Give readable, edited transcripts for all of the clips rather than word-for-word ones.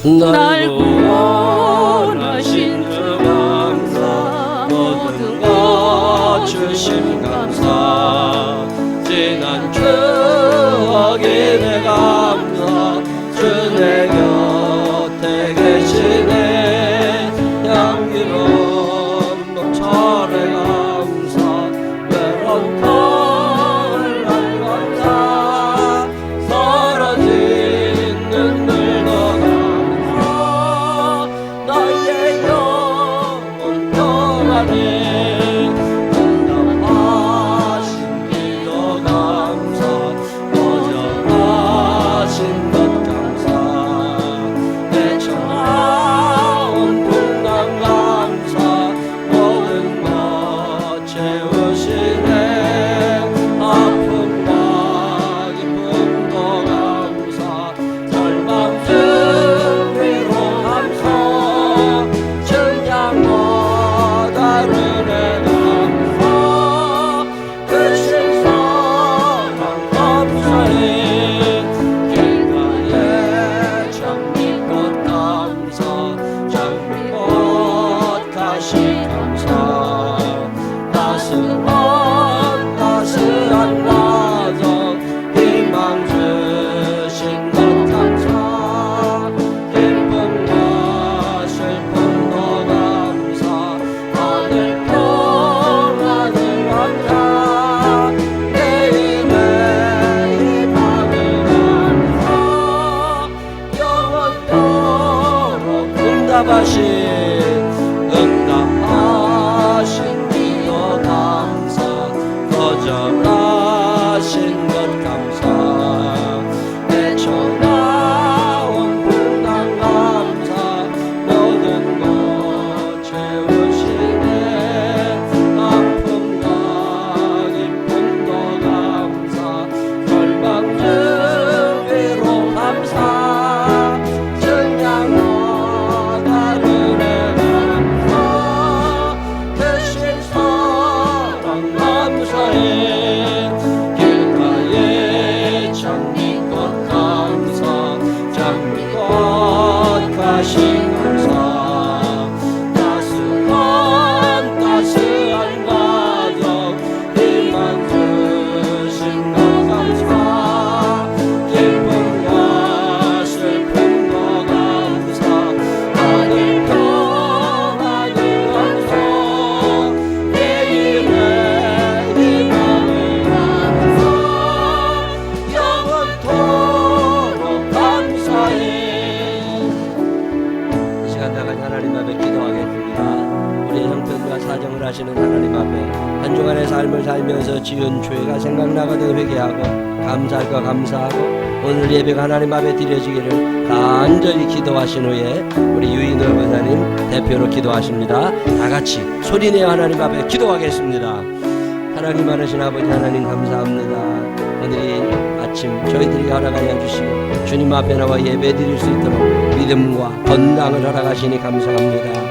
날 구원하신 주 감사, 모든 것 주심 감사, 지난 추억이 내 감사, 주 내 곁에 계시네. 향기로운 목철의 감사, 외로운 털 날감사, 사라진 눈물도 감사, 나의 영혼 평안에 응답하신 기도 감사, 거절하신 것 감사, 내 청하온 풍랑 감사, 모든 것 채우시네. 아픔과 기쁨도 감사, 절망 중 위로 감사, 증량과 다르네 감사, 크신 사랑 감사해. 길가에 장미꽃 감사, 장미꽃 가시 감사, 따스한 가정 희망 주신 것 감사, 기쁨과 슬픔도 감사, 하늘 평안을 감사, 내일의 희망을 감사, 영원토록 응답하신 기도 감사, 거절하신 것 감사, 내 청하온 풍랑 감사, 모든 것 채우시네. 아픔과 기쁨도 감사, 절망 중 위로 감사, 증량과 다르네 감사, 대신 사랑 감사해. 길가에 장미꽃 감사, 장미꽃 가시 감사, 따스한 가정 희망 주신 것 감사, 기쁨과 슬픔도 감사, 하늘 평안을 감사, 내일의 희망을 감사, 영원토록 감사해. 이 시간 나간 하나님 앞에 기도하겠습니다. 우리의 형편과 사정을 하시는 하나님 앞에 한 주간의 삶을 살면서 지은 죄가 생각나거든 회개하고 감사할 거 감사하고, 오늘 예배가 하나님 앞에 드려지기를 간절히 기도하신 후에 우리 유인호 권사님 대표로 기도하십니다. 다 같이 소리내어 하나님 앞에 기도하겠습니다. 사랑이 많으신 아버지 하나님 감사합니다. 오늘 아침 저희들이 허락하여 주시고 주님 앞에 나와 예배 드릴 수 있도록 믿음과 건강을 허락하시니 감사합니다.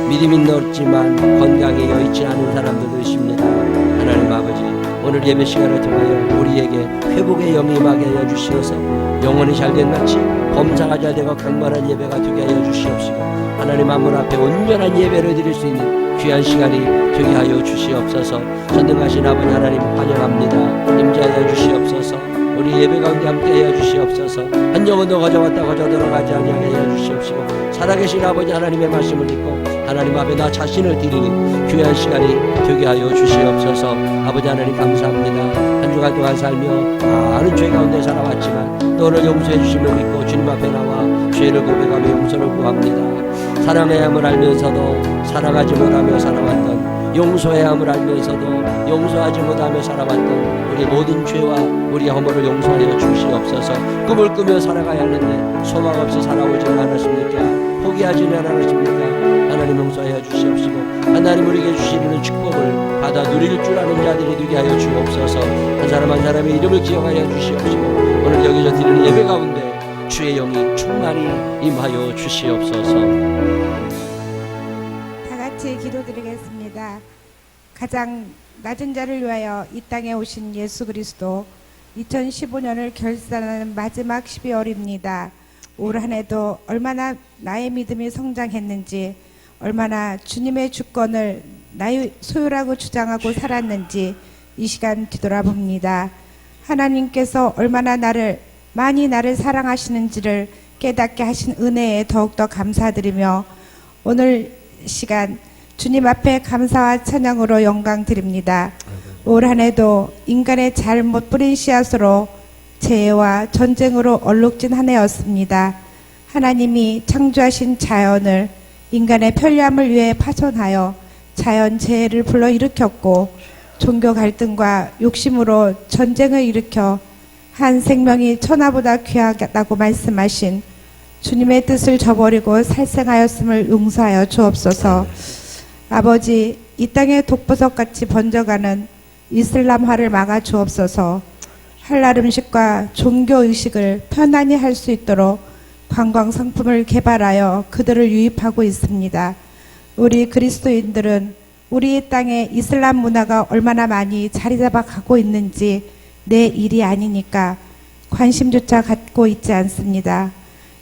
믿음이 넓지만 건강에 여의치 않은 사람들도 있습니다. 하나님 아버지, 오늘 예배 시간을 통하여 우리에게 회복의 영이 임하게 하여 주시어서 영혼이 잘된 같이 범사가 잘되고 강건한 예배가 되게 하여 주시옵시고, 하나님 만물 앞에 온전한 예배를 드릴 수 있는 귀한 시간이 되게 하여 주시옵소서. 전능하신 아버지 하나님 환영합니다. 임재하여 주시옵소서. 우리 예배 가운데 함께하여 주시옵소서. 한 영혼도 거저왔다 거저들어 가지 아니하게 하여 주시옵시고, 살아계신 아버지 하나님의 말씀을 듣고 하나님 앞에 나 자신을 드리는 귀한 시간이 되게 하여 주시옵소서. 아버지 하나님 감사합니다. 한 주간 동안 살며 많은 죄 가운데 살아왔지만 또 오늘 용서해 주심을 믿고 주님 앞에 나와 죄를 고백하며 용서를 구합니다. 사랑해야 함을 알면서도 사랑하지 못하며 살아왔던, 용서해야 함을 알면서도 용서하지 못하며 살아왔던 우리 모든 죄와 우리의 허물을 용서하여 주시옵소서. 꿈을 꾸며 살아가야 하는데 소망 없이 살아오지는 않았습니까? 포기하지는 않았습니까? 하나님 용서하여 주시옵시고, 하나님 우리에게 주시는 축복을 받아 누릴 줄 아는 자들이 되게 하여 주옵소서. 한 사람 한 사람의 이름을 기억하여 주시옵시고, 오늘 여기서 드리는 예배 가운데 주의 영이 충만히 임하여 주시옵소서. 다 같이 기도드리겠습니다. 가장 낮은 자를 위하여 이 땅에 오신 예수 그리스도, 2015년을 결산하는 마지막 12월입니다. 올 한 해도 얼마나 나의 믿음이 성장했는지, 얼마나 주님의 주권을 나의 소유라고 주장하고 살았는지 이 시간 뒤돌아봅니다. 하나님께서 얼마나 많이 나를 사랑하시는지를 깨닫게 하신 은혜에 더욱더 감사드리며, 오늘 시간 주님 앞에 감사와 찬양으로 영광 드립니다. 올 한 해도 인간의 잘못 뿌린 씨앗으로 재해와 전쟁으로 얼룩진 한 해였습니다. 하나님이 창조하신 자연을 인간의 편리함을 위해 파손하여 자연 재해를 불러일으켰고, 종교 갈등과 욕심으로 전쟁을 일으켜 한 생명이 천하보다 귀하다고 말씀하신 주님의 뜻을 저버리고 살생하였음을 용서하여 주옵소서. 아버지, 이 땅에 독보석같이 번져가는 이슬람화를 막아 주옵소서. 할랄 음식과 종교의식을 편안히 할 수 있도록 관광 상품을 개발하여 그들을 유입하고 있습니다. 우리 그리스도인들은 우리 땅에 이슬람 문화가 얼마나 많이 자리 잡아 가고 있는지 내 일이 아니니까 관심조차 갖고 있지 않습니다.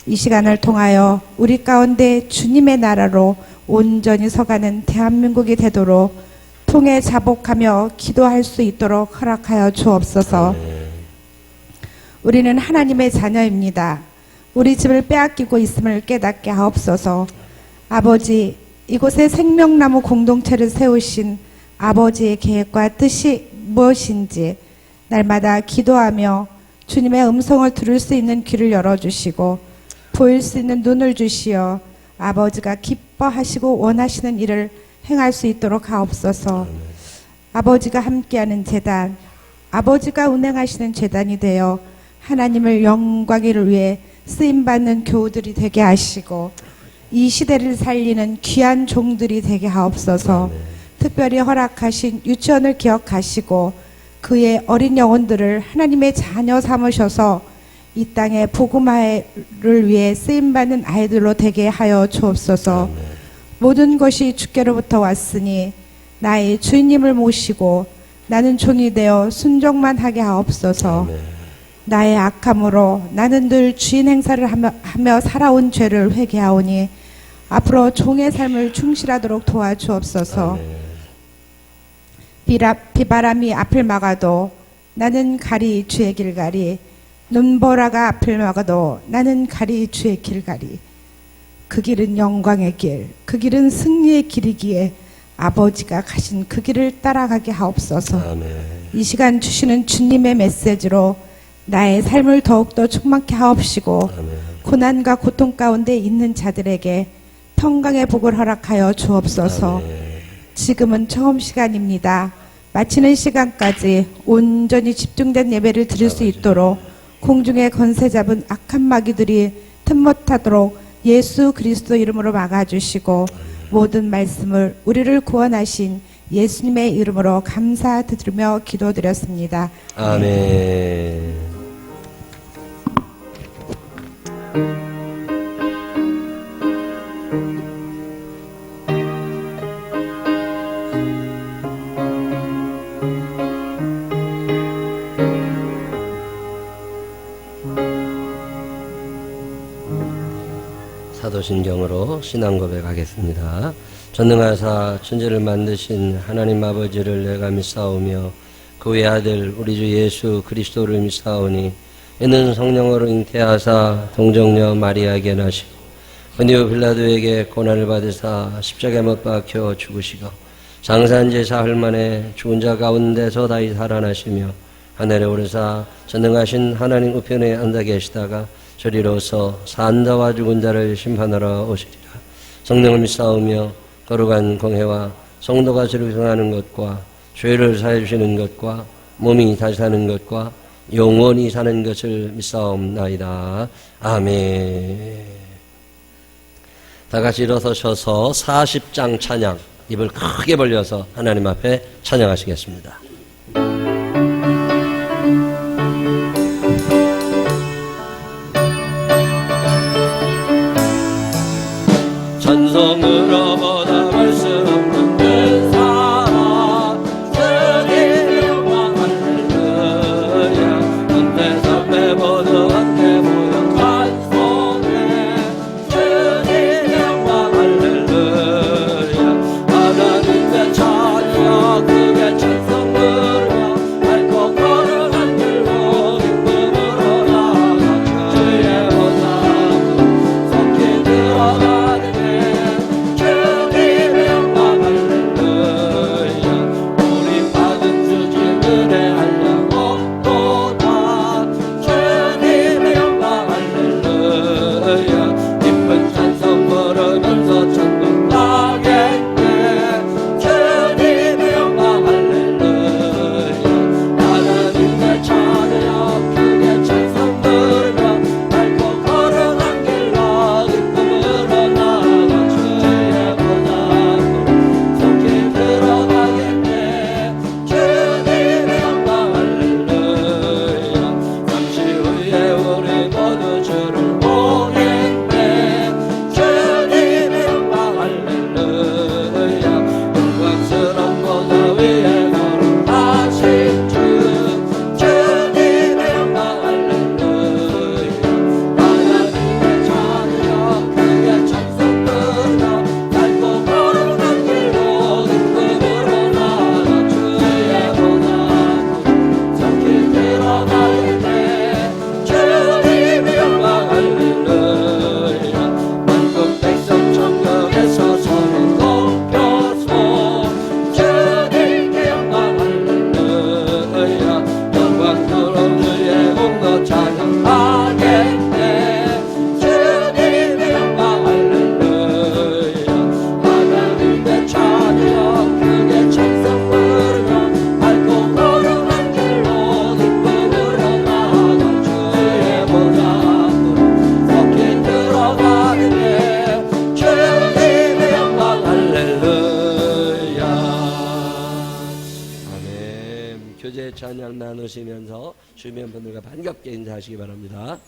이 시간을 통하여 우리 가운데 주님의 나라로 온전히 서가는 대한민국이 되도록 통해 자복하며 기도할 수 있도록 허락하여 주옵소서. 우리는 하나님의 자녀입니다. 우리 집을 빼앗기고 있음을 깨닫게 하옵소서. 아버지, 이곳에 생명나무 공동체를 세우신 아버지의 계획과 뜻이 무엇인지 날마다 기도하며 주님의 음성을 들을 수 있는 귀를 열어주시고 보일 수 있는 눈을 주시어 아버지가 기뻐하시고 원하시는 일을 행할 수 있도록 하옵소서. 아버지가 함께하는 제단, 아버지가 운행하시는 제단이 되어 하나님을 영광을 위해 쓰임받는 교우들이 되게 하시고 이 시대를 살리는 귀한 종들이 되게 하옵소서. 특별히 허락하신 유치원을 기억하시고 그의 어린 영혼들을 하나님의 자녀 삼으셔서 이 땅의 복음화를 위해 쓰임받는 아이들로 되게 하여 주옵소서. 모든 것이 주께로부터 왔으니 나의 주인님을 모시고 나는 종이 되어 순종만 하게 하옵소서. 나의 악함으로 나는 늘 주인 행사를 하며 살아온 죄를 회개하오니 앞으로 종의 삶을 충실하도록 도와주옵소서. 비바람이 앞을 막아도 나는 가리 주의 길 가리, 눈보라가 앞을 막아도 나는 가리 주의 길 가리. 그 길은 영광의 길, 그 길은 승리의 길이기에 아버지가 가신 그 길을 따라가게 하옵소서. 이 시간 주시는 주님의 메시지로 나의 삶을 더욱더 충만케 하옵시고 고난과 고통 가운데 있는 자들에게 평강의 복을 허락하여 주옵소서. 지금은 처음 시간입니다. 마치는 시간까지 온전히 집중된 예배를 드릴 수 있도록 공중에 건세 잡은 악한 마귀들이 틈못하도록 예수 그리스도 이름으로 막아주시고 모든 말씀을 우리를 구원하신 예수님의 이름으로 감사드리며 기도드렸습니다. 아멘. 사도신경으로 신앙 고백하겠습니다. 전능하사 천지를 만드신 하나님 아버지를 내가 믿사오며 그 외아들 우리 주 예수 그리스도를 믿사오니 이는 성령으로 잉태하사 동정녀 마리아에게 나시고 본디오 빌라도에게 고난을 받으사 십자가에 못 박혀 죽으시고 장사한 지 사흘 만에 죽은 자 가운데서 다시 살아나시며 하늘에 오르사 전능하신 하나님 우편에 앉아 계시다가 저리로서 산자와 죽은 자를 심판하러 오시리라. 성령을 믿사오며 거룩한 공회와 성도가 즐거워하는 것과 죄를 사해 주시는 것과 몸이 다시 사는 것과 영원히 사는 것을 믿사옵나이다. 아멘. 다 같이 일어서셔서 40장 찬양, 입을 크게 벌려서 하나님 앞에 찬양하시겠습니다. 전성으로보다 말씀 없는 사람 저기 영광을 그려 언제 삶에 보는 언제 보여 간송을 교제 찬양 나누시면서 주변 분들과 반갑게 인사하시기 바랍니다.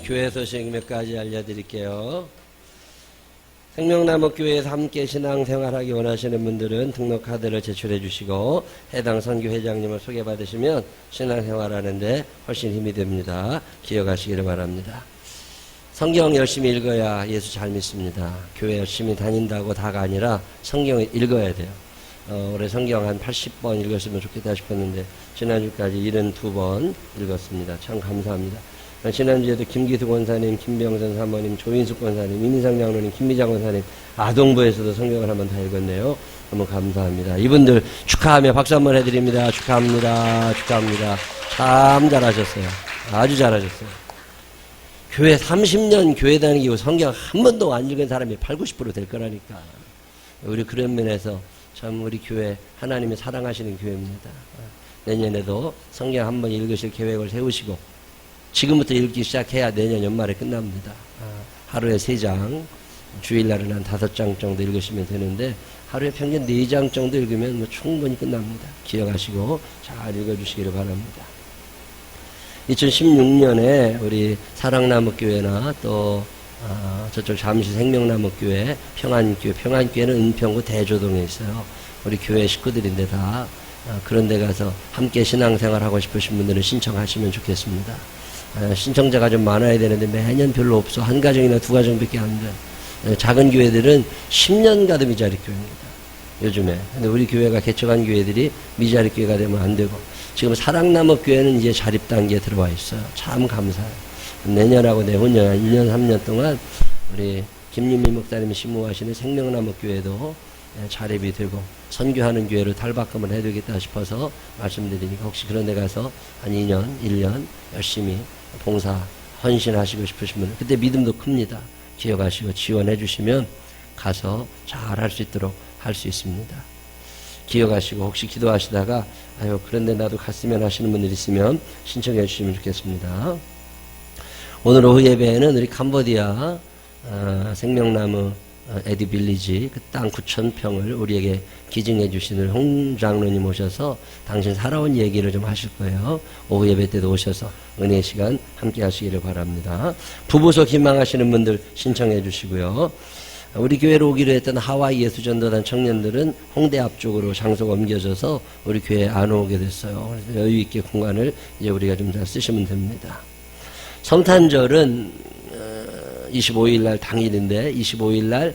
교회 소식 몇 가지 알려드릴게요. 생명나무교회에서 함께 신앙생활하기 원하시는 분들은 등록카드를 제출해 주시고 해당 선교회장님을 소개받으시면 신앙생활하는데 훨씬 힘이 됩니다. 기억하시기를 바랍니다. 성경 열심히 읽어야 예수 잘 믿습니다. 교회 열심히 다닌다고 다가 아니라 성경을 읽어야 돼요. 올해 성경 한 80번 읽었으면 좋겠다 싶었는데 지난주까지 72번 읽었습니다. 참 감사합니다. 지난주에도 김기수 권사님, 김병선 사모님, 조인숙 권사님, 이민상 장로님, 김미장 권사님, 아동부에서도 성경을 한번 다 읽었네요. 너무 감사합니다. 이분들 축하하며 박수 한번 해드립니다. 축하합니다. 축하합니다. 참 잘하셨어요. 아주 잘하셨어요. 교회 30년 교회 다니고 성경 한 번도 안 읽은 사람이 80, 90% 될 거라니까. 우리 그런 면에서 참 우리 교회 하나님이 사랑하시는 교회입니다. 내년에도 성경 한 번 읽으실 계획을 세우시고 지금부터 읽기 시작해야 내년 연말에 끝납니다. 하루에 3장, 주일날은 한 5장 정도 읽으시면 되는데 하루에 평균 4장 정도 읽으면 뭐 충분히 끝납니다. 기억하시고 잘 읽어주시기를 바랍니다. 2016년에 우리 사랑나무교회나 또 저쪽 잠시 생명나무교회, 평안교회는 은평구 대조동에 있어요. 우리 교회 식구들인데 다 그런 데 가서 함께 신앙생활 하고 싶으신 분들은 신청하시면 좋겠습니다. 신청자가 좀 많아야 되는데 매년 별로 없어. 한 가정이나 2가정밖에 안 돼. 작은 교회들은 10년 가도 미자립 교회입니다. 요즘에. 근데 우리 교회가 개척한 교회들이 미자립 교회가 되면 안 되고 지금 사랑나무 교회는 이제 자립 단계에 들어와 있어요. 참 감사해요. 내년하고 내후년 2년 3년 동안 우리 김윤미 목사님이 심무하시는 생명나무 교회도 자립이 되고 선교하는 교회로 탈바꿈을 해야되겠다 싶어서 말씀드리니까 혹시 그런 데 가서 한 2년 1년 열심히 봉사 헌신하시고 싶으신 분은 그때 믿음도 큽니다. 기억하시고 지원해 주시면 가서 잘 할 수 있도록 할 수 있습니다. 기억하시고 혹시 기도하시다가 아유 그런데 나도 갔으면 하시는 분들 있으면 신청해 주시면 좋겠습니다. 오늘 오후 예배에는 우리 캄보디아 생명나무 에디 빌리지 그 땅 9,000평을 우리에게 기증해 주시는 홍 장로님 오셔서 당신 살아온 얘기를 좀 하실 거예요. 오후 예배 때도 오셔서 은혜 시간 함께 하시기를 바랍니다. 부부소 희망하시는 분들 신청해 주시고요. 우리 교회로 오기로 했던 하와이 예수전도단 청년들은 홍대 앞쪽으로 장소가 옮겨져서 우리 교회에 안 오게 됐어요. 그래서 여유 있게 공간을 이제 우리가 좀 잘 쓰시면 됩니다. 성탄절은 25일 날 당일인데 25일 날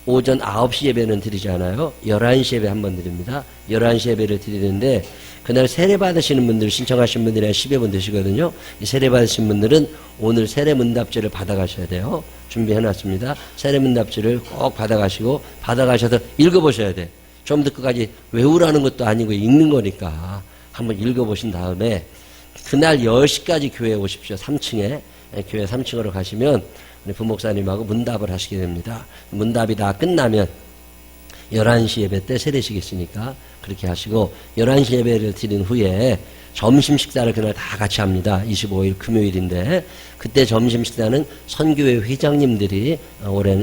오전 9시 예배는 드리지 않아요. 11시 예배 한번 드립니다. 11시 예배를 드리는데 그날 세례 받으시는 분들 신청하신 분들이 한 10여 분 되시거든요. 이 세례 받으신 분들은 오늘 세례 문답지를 받아가셔야 돼요. 준비해놨습니다. 세례 문답지를 꼭 받아가시고 받아가셔서 읽어보셔야 돼. 처음부터 끝까지 외우라는 것도 아니고 읽는 거니까 한번 읽어보신 다음에 그날 10시까지 교회에 오십시오. 3층에 교회 3층으로 가시면 우리 부목사님하고 문답을 하시게 됩니다. 문답이 다 끝나면 11시 예배 때 세례식 있으니까 그렇게 하시고 11시 예배를 드린 후에 점심 식사를 그날 다 같이 합니다. 25일 금요일인데 그때 점심 식사는 선교회 회장님들이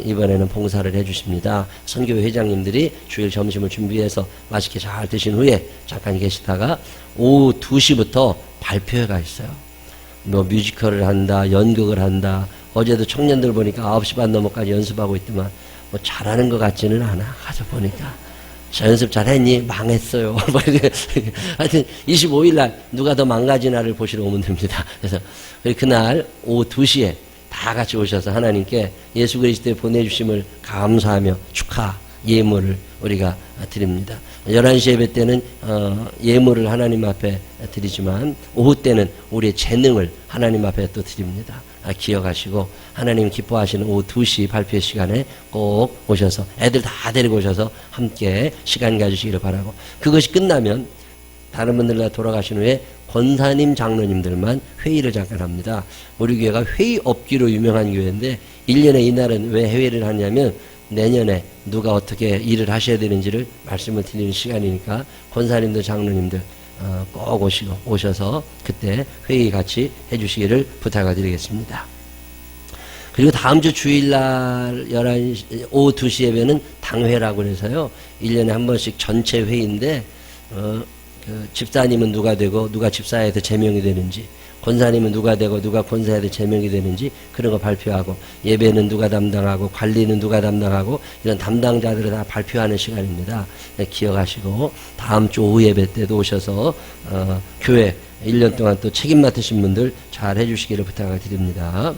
이번에는 봉사를 해주십니다. 선교회 회장님들이 주일 점심을 준비해서 맛있게 잘 드신 후에 잠깐 계시다가 오후 2시부터 발표회가 있어요. 뭐 뮤지컬을 한다, 연극을 한다. 어제도 청년들 보니까 9시 반 넘어까지 연습하고 있더만 뭐 잘하는 것 같지는 않아. 가서 보니까. 저 연습 잘했니? 망했어요. 하여튼 25일 날 누가 더 망가지나를 보시러 오면 됩니다. 그래서 그날 오후 2시에 다 같이 오셔서 하나님께 예수 그리스도의 보내주심을 감사하며 축하 예물을 우리가 드립니다. 11시 예배 때는 예물을 하나님 앞에 드리지만 오후 때는 우리의 재능을 하나님 앞에 또 드립니다. 기억하시고 하나님 기뻐하시는 오후 2시 발표 시간에 꼭 오셔서 애들 다 데리고 오셔서 함께 시간 가지시기를 바라고 그것이 끝나면 다른 분들 다 돌아가신 후에 권사님 장로님들만 회의를 잠깐 합니다. 우리 교회가 회의 없기로 유명한 교회인데 1년에 이날은 왜 회의를 하냐면 내년에 누가 어떻게 일을 하셔야 되는지를 말씀을 드리는 시간이니까 권사님들 장로님들 꼭 오셔서 그때 회의 같이 해주시기를 부탁드리겠습니다. 그리고 다음 주 주일날 11시, 오후 2시 예배는 당회라고 해서요. 1년에 한 번씩 전체 회의인데 그 집사님은 누가 되고 누가 집사에서 제명이 되는지 권사님은 누가 되고 누가 권사에서 제명이 되는지 그런 거 발표하고 예배는 누가 담당하고 관리는 누가 담당하고 이런 담당자들을 다 발표하는 시간입니다. 네, 기억하시고 다음 주 오후 예배 때도 오셔서 교회 1년 동안 또 책임 맡으신 분들 잘 해주시기를 부탁드립니다.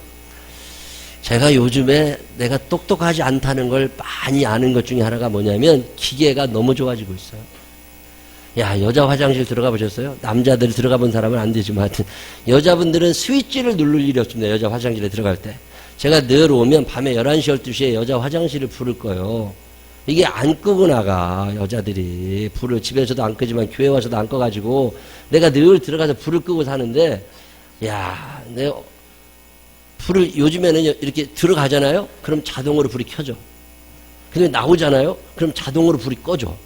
제가 요즘에 내가 똑똑하지 않다는 걸 많이 아는 것 중에 하나가 뭐냐면 기계가 너무 좋아지고 있어요. 야, 여자 화장실 들어가 보셨어요? 남자들 들어가 본 사람은 안 되지만 하여튼 여자분들은 스위치를 누를 일이 없습니다. 여자 화장실에 들어갈 때. 제가 늘 오면 밤에 11시, 12시에 여자 화장실을 부를 거예요. 이게 안 끄고 나가 여자들이. 불을 집에서도 안 끄지만 교회 와서도 안 꺼가지고 내가 늘 들어가서 불을 끄고 사는데 야, 내가 불을 요즘에는 이렇게 들어가잖아요? 그럼 자동으로 불이 켜져. 근데 나오잖아요? 그럼 자동으로 불이 꺼져.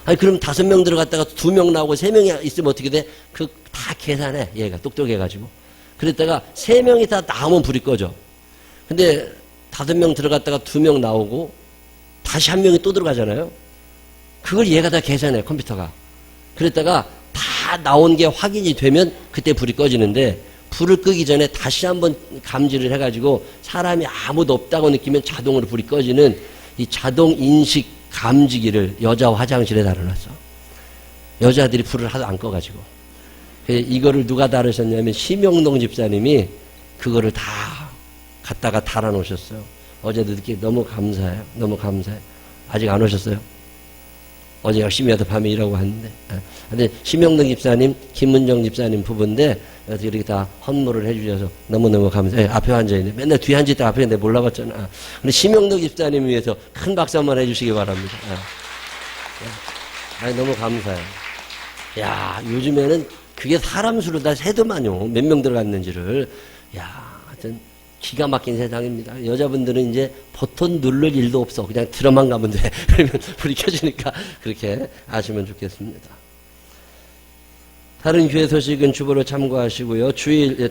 아니, 그럼 5명 들어갔다가 2명 나오고 3명이 있으면 어떻게 돼? 다 계산해. 얘가 똑똑해가지고. 그랬다가 3명이 다 나오면 불이 꺼져. 근데 5명 들어갔다가 2명 나오고 다시 1명이 또 들어가잖아요? 그걸 얘가 다 계산해, 컴퓨터가. 그랬다가 다 나온 게 확인이 되면 그때 불이 꺼지는데 불을 끄기 전에 다시 한번 감지를 해가지고 사람이 아무도 없다고 느끼면 자동으로 불이 꺼지는 이 자동 인식 감지기를 여자 화장실에 달아놨어. 여자들이 불을 하도 안 꺼가지고. 이거를 누가 다루셨냐면 심영동 집사님이 그거를 다 갖다가 달아놓으셨어요. 어제도 늦게 너무 감사해요. 너무 감사해요. 아직 안 오셨어요? 어제 열심히 하다 밤에 일하고 왔는데. 근데 심영동 집사님, 김문정 집사님 부부인데 이렇게 다 헌물을 해주셔서 너무너무 감사해요. 앞에 앉아있네. 맨날 뒤에 앉을 때 앞에 있는데 몰라봤잖아. 근데 심영동 집사님 위해서 큰 박수 한번 해주시기 바랍니다. 너무 감사해요. 야, 요즘에는 그게 사람 수로 다 세더만요. 몇 명 들어갔는지를. 야, 하여튼 기가 막힌 세상입니다. 여자분들은 이제 버튼 누를 일도 없어. 그냥 들어만 가면 돼. 그러면 불이 켜지니까 그렇게 아시면 좋겠습니다. 다른 교회 소식은 주보로 참고하시고요.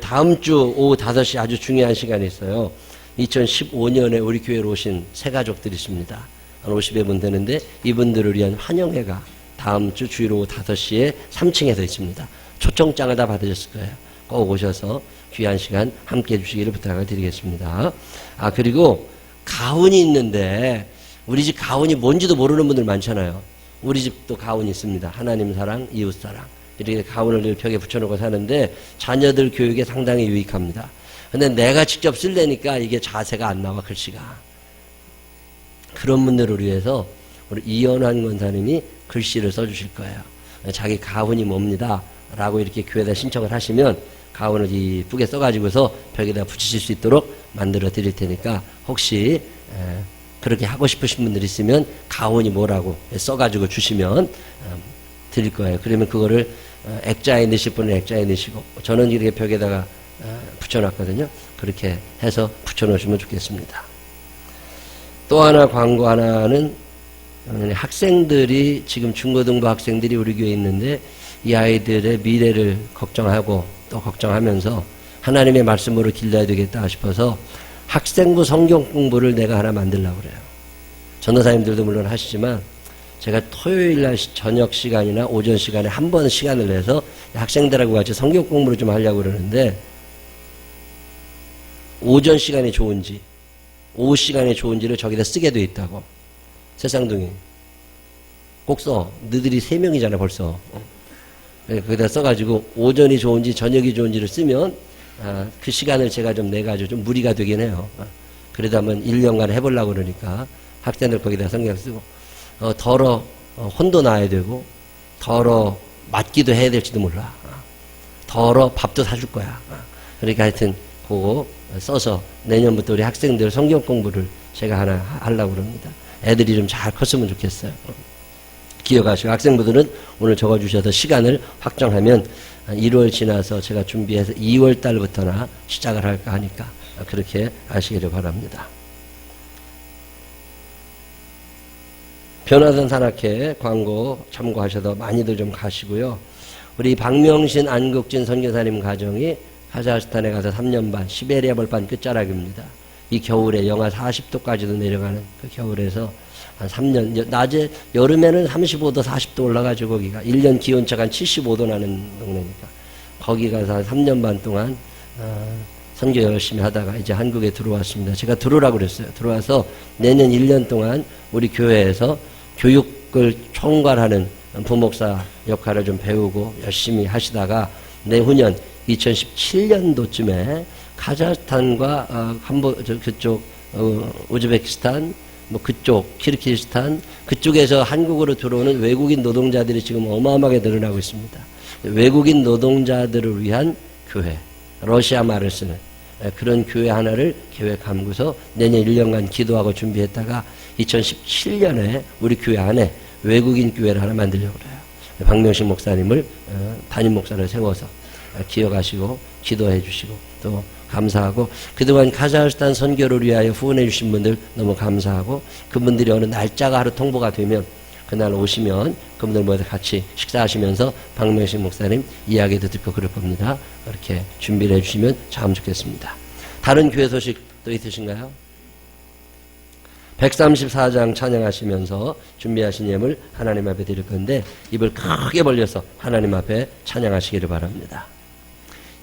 다음 주 오후 5시 아주 중요한 시간이 있어요. 2015년에 우리 교회로 오신 새 가족들이십니다. 한 50여 분 되는데 이분들을 위한 환영회가 다음 주 주일 오후 5시에 3층에서 있습니다. 초청장을 다 받으셨을 거예요. 꼭 오셔서 귀한 시간 함께 해주시기를 부탁을 드리겠습니다. 그리고 가훈이 있는데 우리 집 가훈이 뭔지도 모르는 분들 많잖아요. 우리 집도 가훈이 있습니다. 하나님 사랑, 이웃 사랑. 이렇게 가훈을 늘 벽에 붙여놓고 사는데 자녀들 교육에 상당히 유익합니다. 근데 내가 직접 쓰려니까 이게 자세가 안 나와, 글씨가. 그런 분들을 위해서 우리 이연환 권사님이 글씨를 써주실 거예요. 자기 가훈이 뭡니다 라고 이렇게 교회에다 신청을 하시면 가훈을 이쁘게 써가지고서 벽에다 붙이실 수 있도록 만들어 드릴 테니까 혹시 그렇게 하고 싶으신 분들 있으면 가훈이 뭐라고 써가지고 주시면 드릴 거예요. 그러면 그거를 액자에 넣으실 분은 액자에 넣으시고 저는 이렇게 벽에다가 붙여놨거든요. 그렇게 해서 붙여놓으시면 좋겠습니다. 또 하나 광고 하나는 학생들이 지금 중고등부 학생들이 우리 교회에 있는데 이 아이들의 미래를 걱정하고 또 걱정하면서 하나님의 말씀으로 길러야 되겠다 싶어서 학생부 성경 공부를 내가 하나 만들려고 그래요. 전도사님들도 물론 하시지만 제가 토요일날 저녁 시간이나 오전 시간에 한 번 시간을 내서 학생들하고 같이 성경 공부를 좀 하려고 그러는데 오전 시간이 좋은지 오후 시간이 좋은지를 저기다 쓰게 돼 있다고. 세상둥이 꼭 써. 너희들이 3명이잖아 벌써. 거기다 써가지고 오전이 좋은지 저녁이 좋은지를 쓰면 그 시간을 제가 좀 내가지고 좀 무리가 되긴 해요. 그래도 한번 1년간 해보려고 그러니까 학생들 거기다 성경 쓰고 덜어 혼도 나야 되고 덜어 맞기도 해야 될지도 몰라. 덜어 밥도 사줄 거야. 그러니까 하여튼 그거 써서 내년부터 우리 학생들 성경 공부를 제가 하나 하려고 그럽니다. 애들이 좀 잘 컸으면 좋겠어요. 기억하시고 학생분들은 오늘 적어주셔서 시간을 확정하면 1월 지나서 제가 준비해서 2월 달부터나 시작을 할까 하니까 그렇게 아시기를 바랍니다. 변화된 산악회 광고 참고하셔서 많이들 좀 가시고요. 우리 박명신 안국진 선교사님 가정이 카자흐스탄에 가서 3년 반 시베리아 벌판 끝자락입니다. 이 겨울에 영하 40도까지도 내려가는 그 겨울에서 한 3년, 낮에, 여름에는 35도, 40도 올라가지고 거기가 1년 기온차가 한 75도 나는 동네니까 거기 가서 한 3년 반 동안 선교 열심히 하다가 이제 한국에 들어왔습니다. 제가 들어오라고 그랬어요. 들어와서 내년 1년 동안 우리 교회에서 교육을 총괄하는 부목사 역할을 좀 배우고 열심히 하시다가 내후년 2017년도쯤에 카자흐스탄과 그쪽 우즈베키스탄 뭐 그쪽 키르기스탄 그쪽에서 한국으로 들어오는 외국인 노동자들이 지금 어마어마하게 늘어나고 있습니다. 외국인 노동자들을 위한 교회, 러시아 말을 쓰는 그런 교회 하나를 계획하면서 내년 1년간 기도하고 준비했다가 2017년에 우리 교회 안에 외국인 교회를 하나 만들려고 그래요. 박명식 목사님을 담임 목사를 세워서 기억하시고 기도해 주시고 또 감사하고 그동안 카자흐스탄 선교를 위하여 후원해 주신 분들 너무 감사하고 그분들이 어느 날짜가 하루 통보가 되면 그날 오시면 그분들 모두 같이 식사하시면서 박명식 목사님 이야기도 듣고 그럴 겁니다. 이렇게 준비를 해주시면 참 좋겠습니다. 다른 교회 소식 또 있으신가요? 134장 찬양하시면서 준비하신 예물 하나님 앞에 드릴 건데 입을 크게 벌려서 하나님 앞에 찬양하시기를 바랍니다.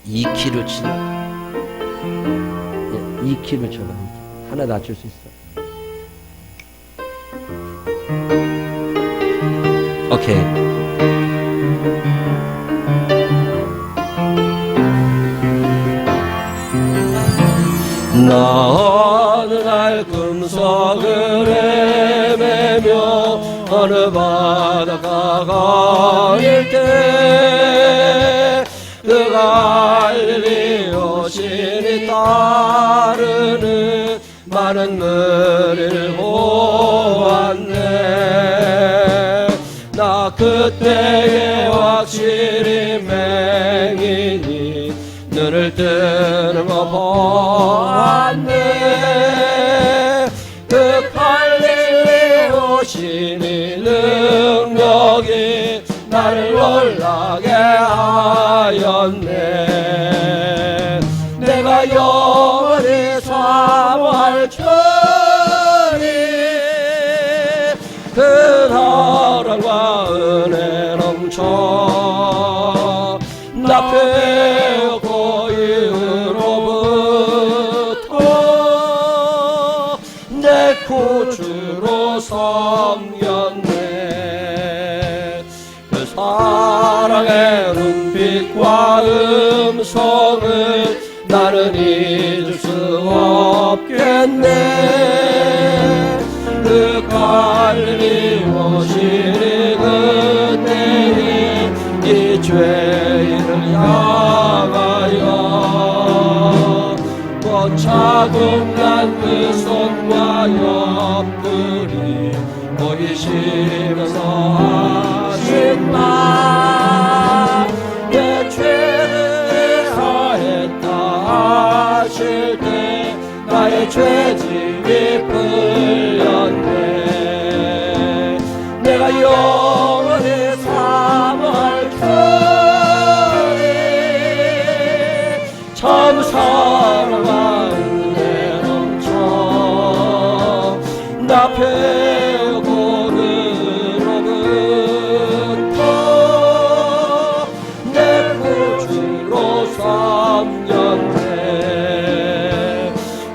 2키로 치는 2키로 쳐봐. 하나 낮출 수 있어. 오케이. 나는 알금석을 헤매며 어느 바닷가 가일 때 그 갈릴리 여신이 따르는 많은 무리를 보았네. 나 그때에 확실히 맹인이 눈을 뜨는 거 보았네. 그 갈릴리 여신이 능력이 나를 놀라게 하였네. 내가 영원히 사모 나 배고 이후로부터 내 구주로 섬겼네. 그 사랑의 눈빛과 음성을 나는 잊을 수 없겠네. 그 갈림이 오시리 그때에 이 죄인을 향하여 꽃차고 난 그 손과 옆구리 보이시면서 하신 말, 내 죄를 사했다 하실 때 나의 죄짐이 풀렸네. 내가 영원히 삼을 터리 참 사랑과 은혜 넘쳐 나 배고는로부터 내 구주로 삼겼네.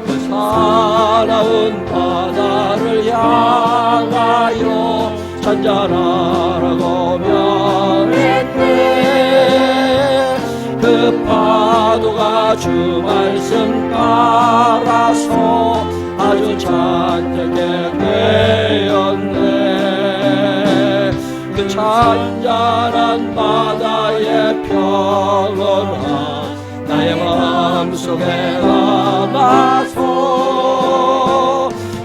그 사나운 바다를 향하여 잔잔하라고 명했네. 그 파도가 주 말씀 따라서 아주 잔뜩게 되었네. 그 잔잔한 바다의 평온함 나의 마음속에 남아서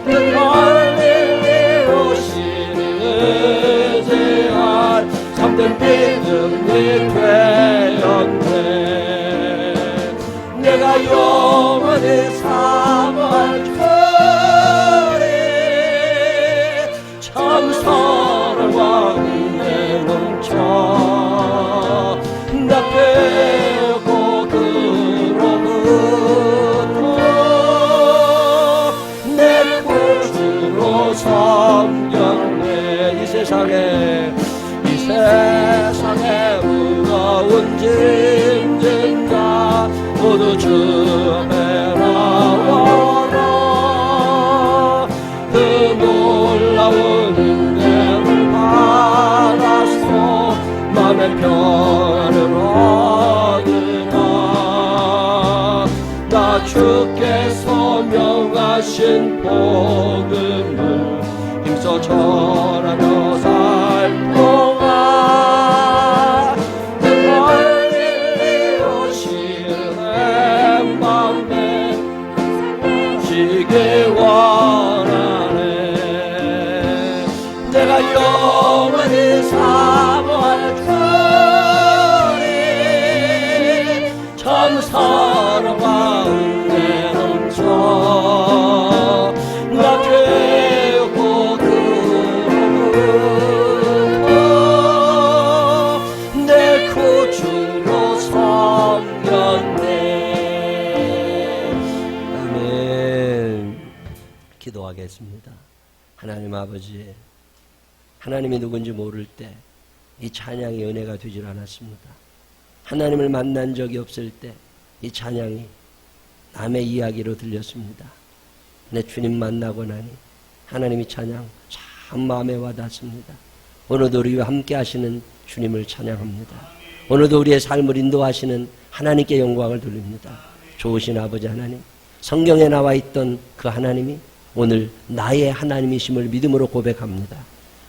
그 갈릴리 오시니 의지할 참된 믿음이 되었네. 내가 영원히 삼을 터리 참 사랑과 은혜 넘쳐 나 배고 그로부터 내 구주로 섬겼네. 이 세상에 무거운 짐진다 모두 주 앞에 나와라. 그 놀라운 은혜를 받아서 맘의 평안을 얻으라. 나 주께서 명하신 복음을 힘써 전하며 살 동안 그 갈릴리 오시는 맘에 쉬길 원하네. 내가 영원히 삼을 터리 참 사랑과 은혜 넘쳐 나 배고 그로부터 내 구주로 섬겼네. 아멘. 기도하겠습니다. 하나님 아버지, 하나님이 누군지 모를 때 이 찬양이 은혜가 되질 않았습니다. 하나님을 만난 적이 없을 때 이 찬양이 남의 이야기로 들렸습니다. 내 주님 만나고 나니 하나님이 찬양 참 마음에 와닿습니다. 오늘도 우리와 함께 하시는 주님을 찬양합니다. 오늘도 우리의 삶을 인도하시는 하나님께 영광을 돌립니다. 좋으신 아버지 하나님, 성경에 나와 있던 그 하나님이 오늘 나의 하나님이심을 믿음으로 고백합니다.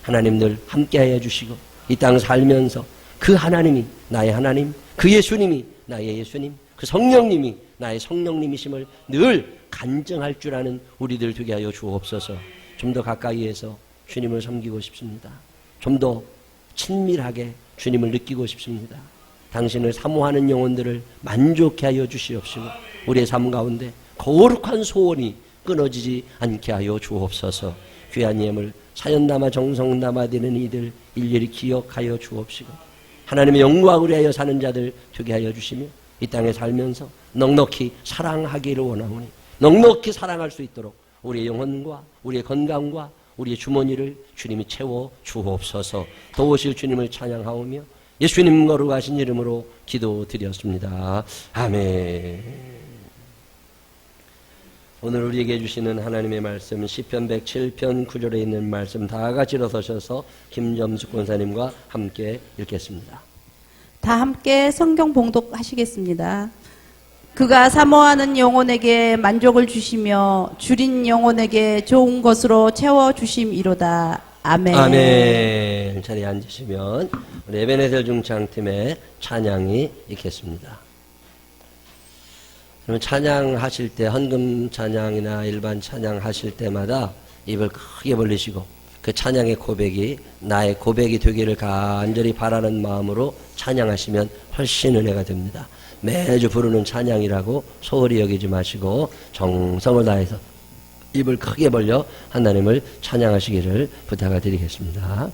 하나님 늘 함께하여 주시고 이 땅 살면서 그 하나님이 나의 하나님, 그 예수님이 나의 예수님, 그 성령님이 나의 성령님이심을 늘 간증할 줄 아는 우리들 되게 하여 주옵소서. 좀 더 가까이에서 주님을 섬기고 싶습니다. 좀 더 친밀하게 주님을 느끼고 싶습니다. 당신을 사모하는 영혼들을 만족해 하여 주시옵시고 우리의 삶 가운데 거룩한 소원이 끊어지지 않게 하여 주옵소서. 귀한 예물 사연 담아 정성 담아 드리는 이들 일일이 기억하여 주옵시고 하나님의 영광을 위하여 사는 자들 되게 하여 주시며 이 땅에 살면서 넉넉히 사랑하기를 원하오니 넉넉히 사랑할 수 있도록 우리의 영혼과 우리의 건강과 우리의 주머니를 주님이 채워 주옵소서. 도우실 주님을 찬양하오며 예수님 거룩하신 이름으로 기도드렸습니다. 아멘. 오늘 우리에게 주시는 하나님의 말씀 시편 107편 9절에 있는 말씀 다 같이 일어서셔서 김점숙 권사님과 함께 읽겠습니다. 다 함께 성경 봉독하시겠습니다. 그가 사모하는 영혼에게 만족을 주시며 줄인 영혼에게 좋은 것으로 채워주심이로다. 아멘. 아멘. 자리에 앉으시면 우리 에베네셀 중창팀의 찬양이 있겠습니다. 그러면 찬양하실 때 헌금 찬양이나 일반 찬양하실 때마다 입을 크게 벌리시고 그 찬양의 고백이 나의 고백이 되기를 간절히 바라는 마음으로 찬양하시면 훨씬 은혜가 됩니다. 매주 부르는 찬양이라고 소홀히 여기지 마시고 정성을 다해서 입을 크게 벌려 하나님을 찬양하시기를 부탁을 드리겠습니다.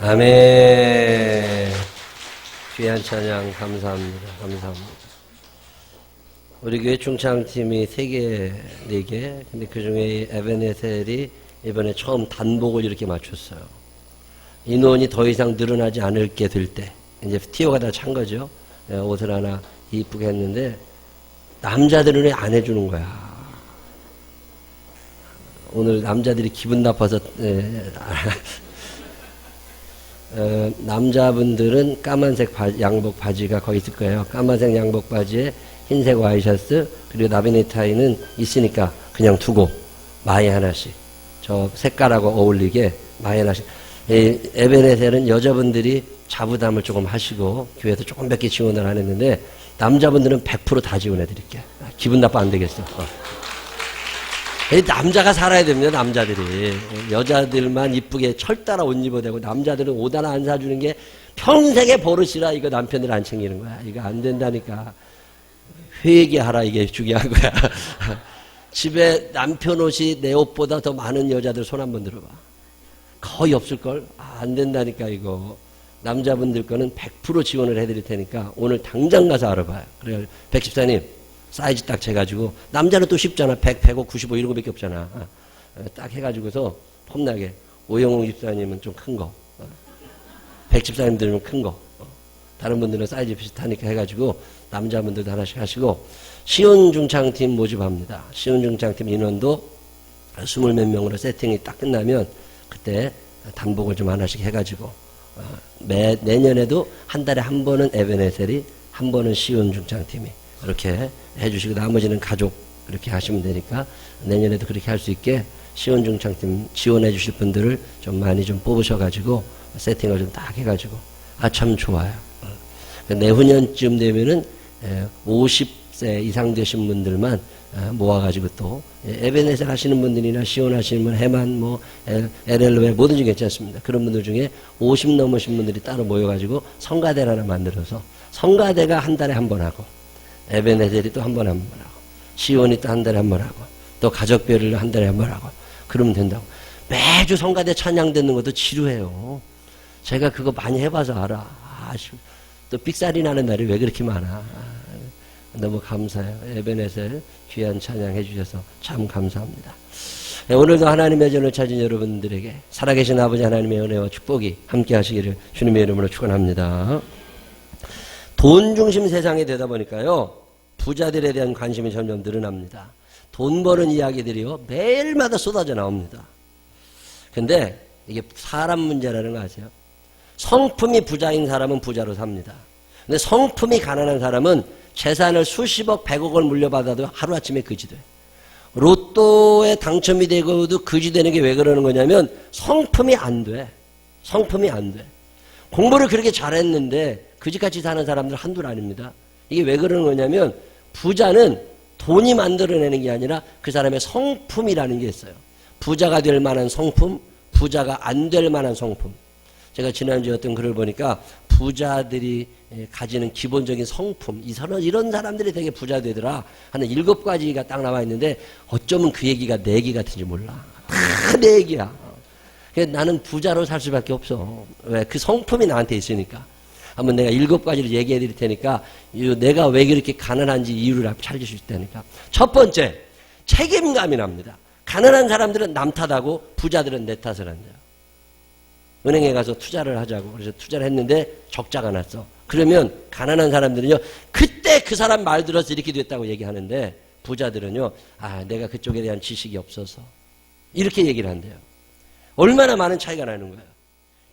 아멘. 귀한 찬양 감사합니다. 감사합니다. 우리 교회 중창팀이 3개, 4개. 근데 그 중에 에베네셀이 이번에 처음 단복을 이렇게 맞췄어요. 인원이 더 이상 늘어나지 않을게 될 때, 이제 티오가 다 찬 거죠. 옷을 하나 이쁘게 했는데, 남자들은 왜 안 해주는 거야. 오늘 남자들이 기분 나빠서, 남자분들은 까만색 양복 바지가 거의 있을 거예요. 까만색 양복 바지에 흰색 와이셔츠, 그리고 나비네타이는 있으니까 그냥 두고 마이 하나씩 저 색깔하고 어울리게 마이 하나씩. 이 에베네셀은 여자분들이 자부담을 조금 하시고 교회에서 조금 몇 개 지원을 안 했는데 남자분들은 100% 다 지원해 드릴게. 기분 나빠 안 되겠어. 남자가 살아야 됩니다. 남자들이. 여자들만 이쁘게 철따라 옷 입어야 되고 남자들은 옷 하나 안 사주는 게 평생의 버릇이라 이거 남편들 안 챙기는 거야. 이거 안 된다니까. 회개하라, 이게 중요한 거야. 집에 남편 옷이 내 옷보다 더 많은 여자들 손 한번 들어봐. 거의 없을걸? 안 된다니까 이거. 남자분들 거는 100% 지원을 해드릴 테니까 오늘 당장 가서 알아봐요. 그래요. 백집사님 사이즈 딱 재가지고, 남자는 또 쉽잖아. 100, 105, 95 이런 거밖에 없잖아. 딱 해가지고서 폼나게. 오영웅 집사님은 좀 큰 거, 백집사님들은 큰 거, 다른 분들은 사이즈 비슷하니까 해가지고 남자분들도 하나씩 하시고, 시온중창팀 모집합니다. 시온중창팀 인원도 20몇 명으로 세팅이 딱 끝나면 그때 단복을 좀 하나씩 해가지고 내년에도 한 달에 한 번은 에베네셀이, 한 번은 시온중창팀이 이렇게 해주시고 나머지는 가족 이렇게 하시면 되니까 내년에도 그렇게 할 수 있게 시온중창팀 지원해 주실 분들을 좀 많이 좀 뽑으셔가지고 세팅을 좀 딱 해가지고 참 좋아요. 내후년쯤 되면은 50세 이상 되신 분들만 모아가지고 또 에베네셀 하시는 분들이나 시온 하시는 분, 해만 뭐 LLW 뭐든지 괜찮습니다. 그런 분들 중에 50 넘으신 분들이 따로 모여가지고 성가대를 하나 만들어서 성가대가 한 달에 한 번 하고 에베네셀이 또 한 번 하고 시온이 또 한 달에 한 번 하고 또 가족별을 한 달에 한 번 하고 그러면 된다고. 매주 성가대 찬양 듣는 것도 지루해요. 제가 그거 많이 해봐서 알아. 또 삑살이 나는 날이 왜 그렇게 많아. 너무 감사해요. 에베네셀 귀한 찬양 해주셔서 참 감사합니다. 오늘도 하나님의 전을 찾은 여러분들에게 살아계신 아버지 하나님의 은혜와 축복이 함께 하시기를 주님의 이름으로 축원합니다. 돈 중심 세상이 되다 보니까요, 부자들에 대한 관심이 점점 늘어납니다. 돈 버는 이야기들이요, 매일마다 쏟아져 나옵니다. 근데 이게 사람 문제라는 거 아세요? 성품이 부자인 사람은 부자로 삽니다. 근데 성품이 가난한 사람은 재산을 수십억, 100억을 물려받아도 하루아침에 그지 돼. 로또에 당첨이 되고도 그지 되는 게 왜 그러는 거냐면 성품이 안 돼. 성품이 안 돼. 공부를 그렇게 잘했는데 그지같이 사는 사람들 한둘 아닙니다. 이게 왜 그러는 거냐면 부자는 돈이 만들어내는 게 아니라 그 사람의 성품이라는 게 있어요. 부자가 될 만한 성품, 부자가 안 될 만한 성품. 제가 지난주에 어떤 글을 보니까 부자들이 가지는 기본적인 성품, 이런 사람들이 되게 부자 되더라 하는 7가지가 딱 나와 있는데 어쩌면 그 얘기가 내 얘기 같은지 몰라. 다 내 얘기야. 나는 부자로 살 수밖에 없어. 왜? 그 성품이 나한테 있으니까. 한번 내가 7가지를 얘기해 드릴 테니까 내가 왜 그렇게 가난한지 이유를 찾을 수 있다니까. 첫 번째, 책임감이 납니다. 가난한 사람들은 남 탓하고 부자들은 내 탓을 한대요. 은행에 가서 투자를 하자고 그래서 투자를 했는데 적자가 났어. 그러면 가난한 사람들은요, 그때 그 사람 말 들어서 이렇게 됐다고 얘기하는데 부자들은요, 내가 그쪽에 대한 지식이 없어서 이렇게 얘기를 한대요. 얼마나 많은 차이가 나는 거예요.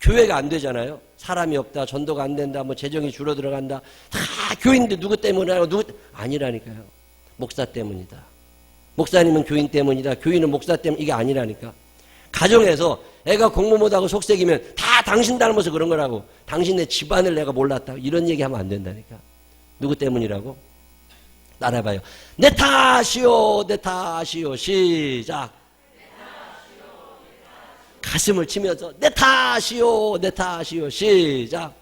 교회가 안 되잖아요. 사람이 없다, 전도가 안 된다, 뭐 재정이 줄어들어간다. 다 교인들 누구 때문에 하고 아니라니까요. 목사 때문이다. 목사님은 교인 때문이다. 교인은 목사 때문, 이게 아니라니까. 가정에서 애가 공부 못하고 속색이면 다 당신 닮아서 그런 거라고. 당신네 집안을 내가 몰랐다. 이런 얘기하면 안 된다니까. 누구 때문이라고? 따라해봐요. 내 탓이요, 내 탓이요. 시작. 가슴을 치면서 내 탓이요, 내 탓이요. 시작.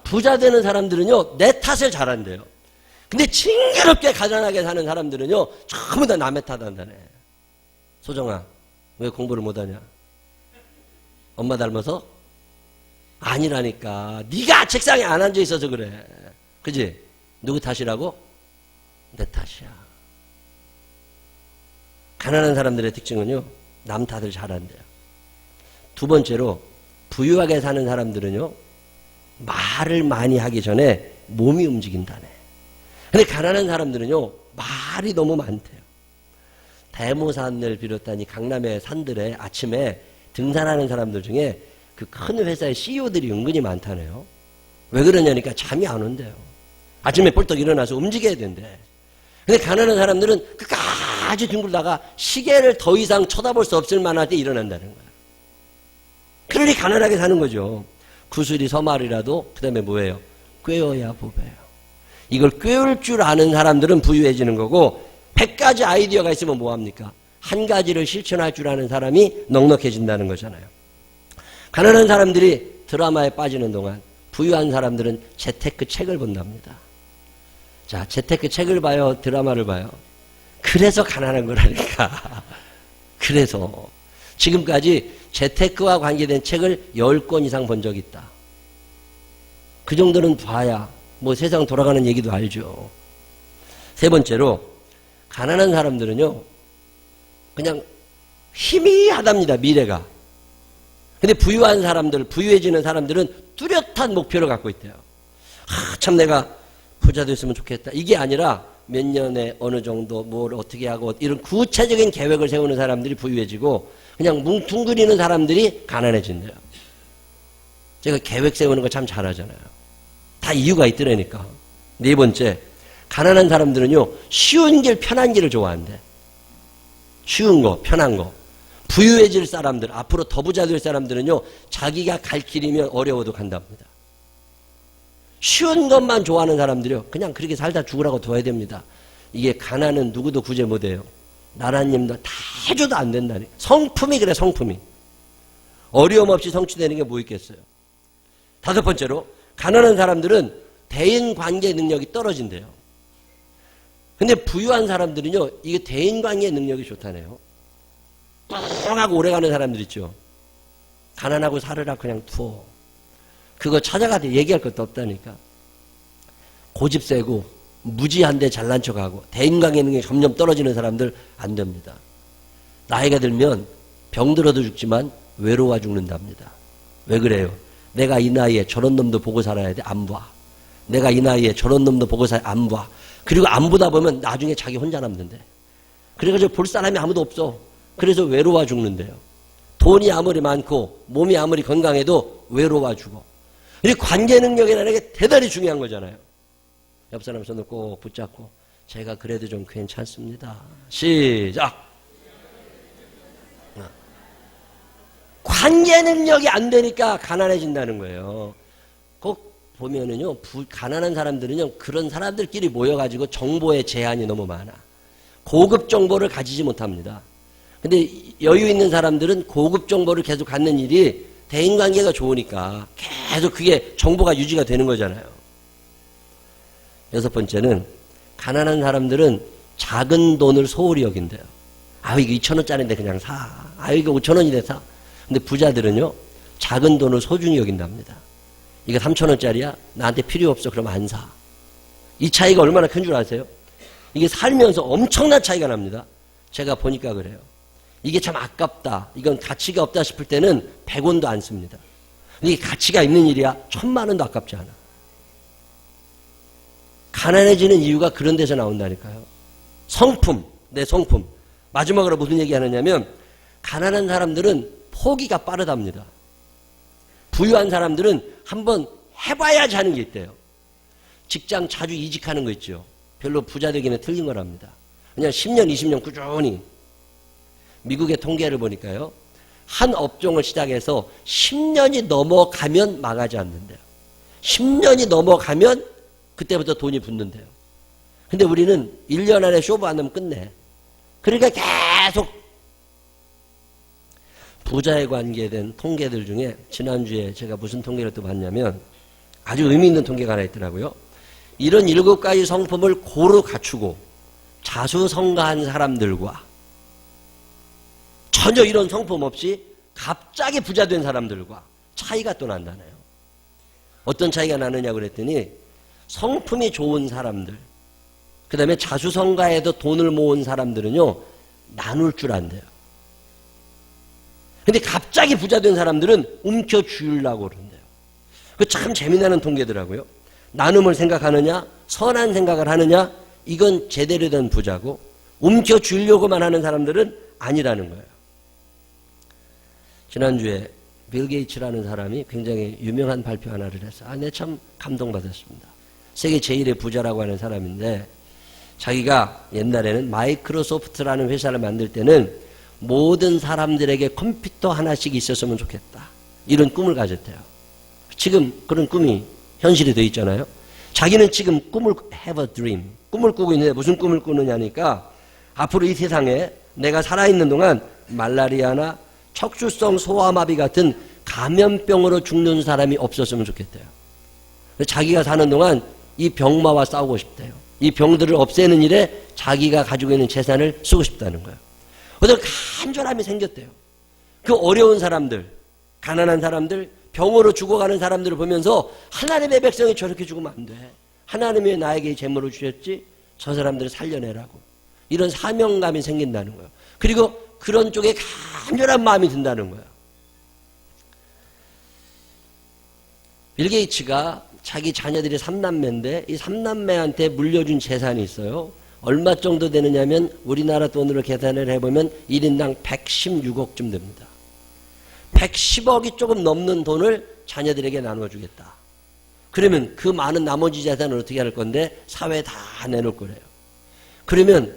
부자 되는 사람들은요, 내 탓을 잘한대요. 근데 징그럽게 가난하게 사는 사람들은요, 전부 다 남의 탓한다네. 소정아, 왜 공부를 못하냐? 엄마 닮아서? 아니라니까. 네가 책상에 안 앉아 있어서 그래. 그지? 누구 탓이라고? 내 탓이야. 가난한 사람들의 특징은요, 남 탓을 잘한대요. 두 번째로, 부유하게 사는 사람들은요, 말을 많이 하기 전에 몸이 움직인다네. 근데 가난한 사람들은요, 말이 너무 많대요. 대모산을 비롯한 이 강남의 산들에 아침에 등산하는 사람들 중에 그 큰 회사의 CEO들이 은근히 많다네요. 왜 그러냐니까 잠이 안 온대요. 아침에 벌떡 일어나서 움직여야 된대. 근데 가난한 사람들은 끝까지 뒹굴다가 시계를 더 이상 쳐다볼 수 없을 만할 때 일어난다는 거야. 그러니 가난하게 사는 거죠. 구슬이 서말이라도 그 다음에 뭐예요? 꿰어야 보배요. 이걸 꿰을 줄 아는 사람들은 부유해지는 거고 100가지 아이디어가 있으면 뭐합니까? 한 가지를 실천할 줄 아는 사람이 넉넉해진다는 거잖아요. 가난한 사람들이 드라마에 빠지는 동안 부유한 사람들은 재테크 책을 본답니다. 자, 재테크 책을 봐요? 드라마를 봐요? 그래서 가난한 거라니까. 그래서 지금까지 재테크와 관계된 책을 10권 이상 본 적이 있다. 그 정도는 봐야 뭐 세상 돌아가는 얘기도 알죠. 세 번째로 가난한 사람들은요 그냥 희미하답니다. 미래가. 근데 부유한 사람들, 부유해지는 사람들은 뚜렷한 목표를 갖고 있대요. 참 내가 부자 됐으면 좋겠다. 이게 아니라 몇 년에 어느 정도 뭘 어떻게 하고 이런 구체적인 계획을 세우는 사람들이 부유해지고 그냥 뭉퉁거리는 사람들이 가난해진대요. 제가 계획 세우는 거 참 잘하잖아요. 다 이유가 있더라니까. 네 번째, 가난한 사람들은요 쉬운 길, 편한 길을 좋아한대. 쉬운 거, 편한 거. 부유해질 사람들, 앞으로 더 부자 될 사람들은요 자기가 갈 길이면 어려워도 간답니다. 쉬운 것만 좋아하는 사람들이요 그냥 그렇게 살다 죽으라고 둬야 됩니다. 이게 가난은 누구도 구제 못해요. 나라님도 다 해줘도 안 된다니. 성품이 그래, 성품이. 어려움 없이 성취되는 게 뭐 있겠어요. 다섯 번째로 가난한 사람들은 대인관계 능력이 떨어진대요. 근데 부유한 사람들은요 이게 대인관계 능력이 좋다네요. 뻥하고 오래가는 사람들 있죠. 가난하고 살으라 그냥 두어. 그거 찾아가도 얘기할 것도 없다니까. 고집 세고 무지한데 잘난 척하고 대인관계 능력이 점점 떨어지는 사람들 안 됩니다. 나이가 들면 병들어도 죽지만 외로워 죽는답니다. 왜 그래요? 내가 이 나이에 저런 놈도 보고 살아야 돼? 안 봐. 내가 이 나이에 저런 놈도 보고 살아야 돼? 안 봐. 그리고 안 보다 보면 나중에 자기 혼자 남는데. 그래가지고 볼 사람이 아무도 없어. 그래서 외로워 죽는데요. 돈이 아무리 많고 몸이 아무리 건강해도 외로워 죽어. 이 관계 능력이라는 게 대단히 중요한 거잖아요. 옆 사람 손을 꼭 붙잡고 제가 그래도 좀 괜찮습니다. 시작. 관계 능력이 안 되니까 가난해진다는 거예요. 꼭 보면은요, 가난한 사람들은요, 그런 사람들끼리 모여가지고 정보의 제한이 너무 많아. 고급 정보를 가지지 못합니다. 근데 여유 있는 사람들은 고급 정보를 계속 갖는 일이 대인관계가 좋으니까 계속 그게 정보가 유지가 되는 거잖아요. 여섯 번째는 가난한 사람들은 작은 돈을 소홀히 여긴대요. 아, 이거 2,000원짜리인데 그냥 사. 아, 이거 5,000원인데 사. 근데 부자들은요, 작은 돈을 소중히 여긴답니다. 이거 3,000원짜리야? 나한테 필요 없어. 그럼 안 사. 이 차이가 얼마나 큰 줄 아세요? 이게 살면서 엄청난 차이가 납니다. 제가 보니까 그래요. 이게 참 아깝다. 이건 가치가 없다 싶을 때는 100원도 안 씁니다. 근데 이게 가치가 있는 일이야. 1,000만 원도 아깝지 않아. 가난해지는 이유가 그런 데서 나온다니까요. 성품, 내 성품. 마지막으로 무슨 얘기 하느냐면 가난한 사람들은 포기가 빠르답니다. 부유한 사람들은 한번 해봐야지 하는 게 있대요. 직장 자주 이직하는 거 있죠. 별로 부자 되기는 틀린 거랍니다. 그냥 10년, 20년 꾸준히. 미국의 통계를 보니까요. 한 업종을 시작해서 10년이 넘어가면 망하지 않는데요. 10년이 넘어가면 그때부터 돈이 붙는데요. 근데 우리는 1년 안에 쇼부 안 하면 끝내. 그러니까 계속 부자에 관계된 통계들 중에 지난주에 제가 무슨 통계를 또 봤냐면 아주 의미 있는 통계가 하나 있더라고요. 이런 7가지 성품을 고루 갖추고 자수성가한 사람들과 전혀 이런 성품 없이 갑자기 부자 된 사람들과 차이가 또 난다네요. 어떤 차이가 나느냐 그랬더니 성품이 좋은 사람들, 그 다음에 자수성가에도 돈을 모은 사람들은요, 나눌 줄 안대요. 근데 갑자기 부자 된 사람들은 움켜쥐으려고 그런대요. 그 참 재미나는 통계더라고요. 나눔을 생각하느냐, 선한 생각을 하느냐, 이건 제대로 된 부자고, 움켜쥐려고만 하는 사람들은 아니라는 거예요. 지난주에 빌 게이츠라는 사람이 굉장히 유명한 발표 하나를 했어요. 아, 네, 참 감동받았습니다. 세계 제1의 부자라고 하는 사람인데 자기가 옛날에는 마이크로소프트라는 회사를 만들 때는 모든 사람들에게 컴퓨터 하나씩 있었으면 좋겠다. 이런 꿈을 가졌대요. 지금 그런 꿈이 현실이 되어 있잖아요. 자기는 지금 have a dream. 꿈을 꾸고 있는데 무슨 꿈을 꾸느냐니까 앞으로 이 세상에 내가 살아있는 동안 말라리아나 척추성 소아마비 같은 감염병으로 죽는 사람이 없었으면 좋겠대요. 자기가 사는 동안 이 병마와 싸우고 싶대요. 이 병들을 없애는 일에 자기가 가지고 있는 재산을 쓰고 싶다는 거예요. 어떤 간절함이 생겼대요. 그 어려운 사람들, 가난한 사람들, 병으로 죽어가는 사람들을 보면서 하나님의 백성이 저렇게 죽으면 안 돼. 하나님이 왜 나에게 재물을 주셨지? 저 사람들을 살려내라고. 이런 사명감이 생긴다는 거예요. 그리고 그런 쪽에 간절한 마음이 든다는 거예요. 빌 게이츠가 자기 자녀들이 3남매인데 이 3남매한테 물려준 재산이 있어요. 얼마 정도 되느냐면 우리나라 돈으로 계산을 해보면 1인당 116억쯤 됩니다. 110억이 조금 넘는 돈을 자녀들에게 나눠주겠다. 그러면 그 많은 나머지 재산을 어떻게 할 건데 사회에 다 내놓을 거래요. 그러면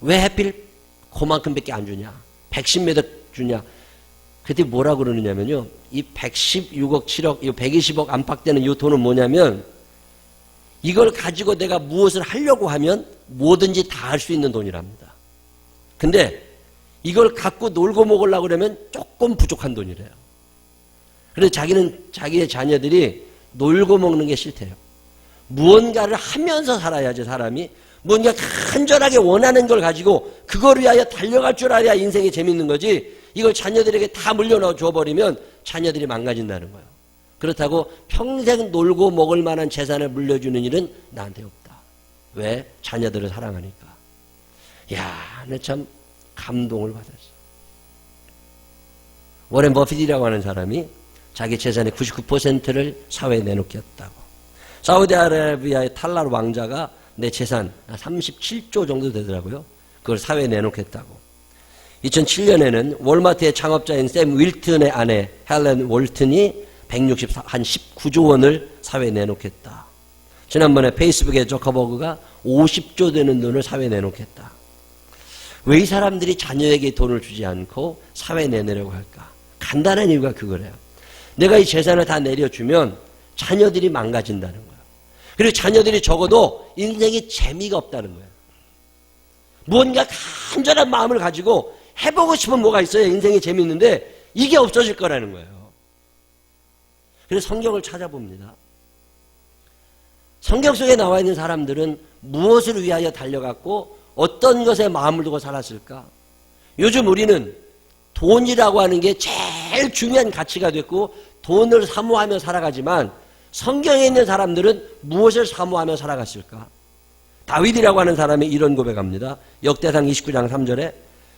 왜 하필 그만큼밖에 안 주냐? 110몇 억 주냐? 그때 뭐라 그러느냐면요. 이 116억, 7억, 이 120억 안팎되는 이 돈은 뭐냐면 이걸 가지고 내가 무엇을 하려고 하면 뭐든지 다 할 수 있는 돈이랍니다. 근데 이걸 갖고 놀고 먹으려고 그러면 조금 부족한 돈이래요. 그래서 자기는 자기의 자녀들이 놀고 먹는 게 싫대요. 무언가를 하면서 살아야지 사람이 뭔가 간절하게 원하는 걸 가지고 그걸 위하여 달려갈 줄 알아야 인생이 재밌는 거지 이걸 자녀들에게 다 물려넣어 줘버리면 자녀들이 망가진다는 거예요. 그렇다고 평생 놀고 먹을 만한 재산을 물려주는 일은 나한테 없다. 왜? 자녀들을 사랑하니까. 야, 내 참 감동을 받았어. 워렌 버핏이라고 하는 사람이 자기 재산의 99%를 사회에 내놓겠다고. 사우디아라비아의 탈랄 왕자가 내 재산 37조 정도 되더라고요. 그걸 사회에 내놓겠다고. 2007년에는 월마트의 창업자인 샘 윌튼의 아내 헬렌 월튼이 한 19조 원을 사회에 내놓겠다. 지난번에 페이스북의 저커버그가 50조 되는 돈을 사회에 내놓겠다. 왜 이 사람들이 자녀에게 돈을 주지 않고 사회에 내놓으려고 할까? 간단한 이유가 그거래요. 내가 이 재산을 다 내려주면 자녀들이 망가진다는 거예요. 그리고 자녀들이 적어도 인생에 재미가 없다는 거예요. 무언가 간절한 마음을 가지고 해보고 싶은 뭐가 있어야 인생이 재미있는데 이게 없어질 거라는 거예요. 그래서 성경을 찾아봅니다. 성경 속에 나와 있는 사람들은 무엇을 위하여 달려갔고 어떤 것에 마음을 두고 살았을까? 요즘 우리는 돈이라고 하는 게 제일 중요한 가치가 됐고 돈을 사모하며 살아가지만 성경에 있는 사람들은 무엇을 사모하며 살아갔을까? 다윗이라고 하는 사람이 이런 고백합니다. 역대상 29장 3절에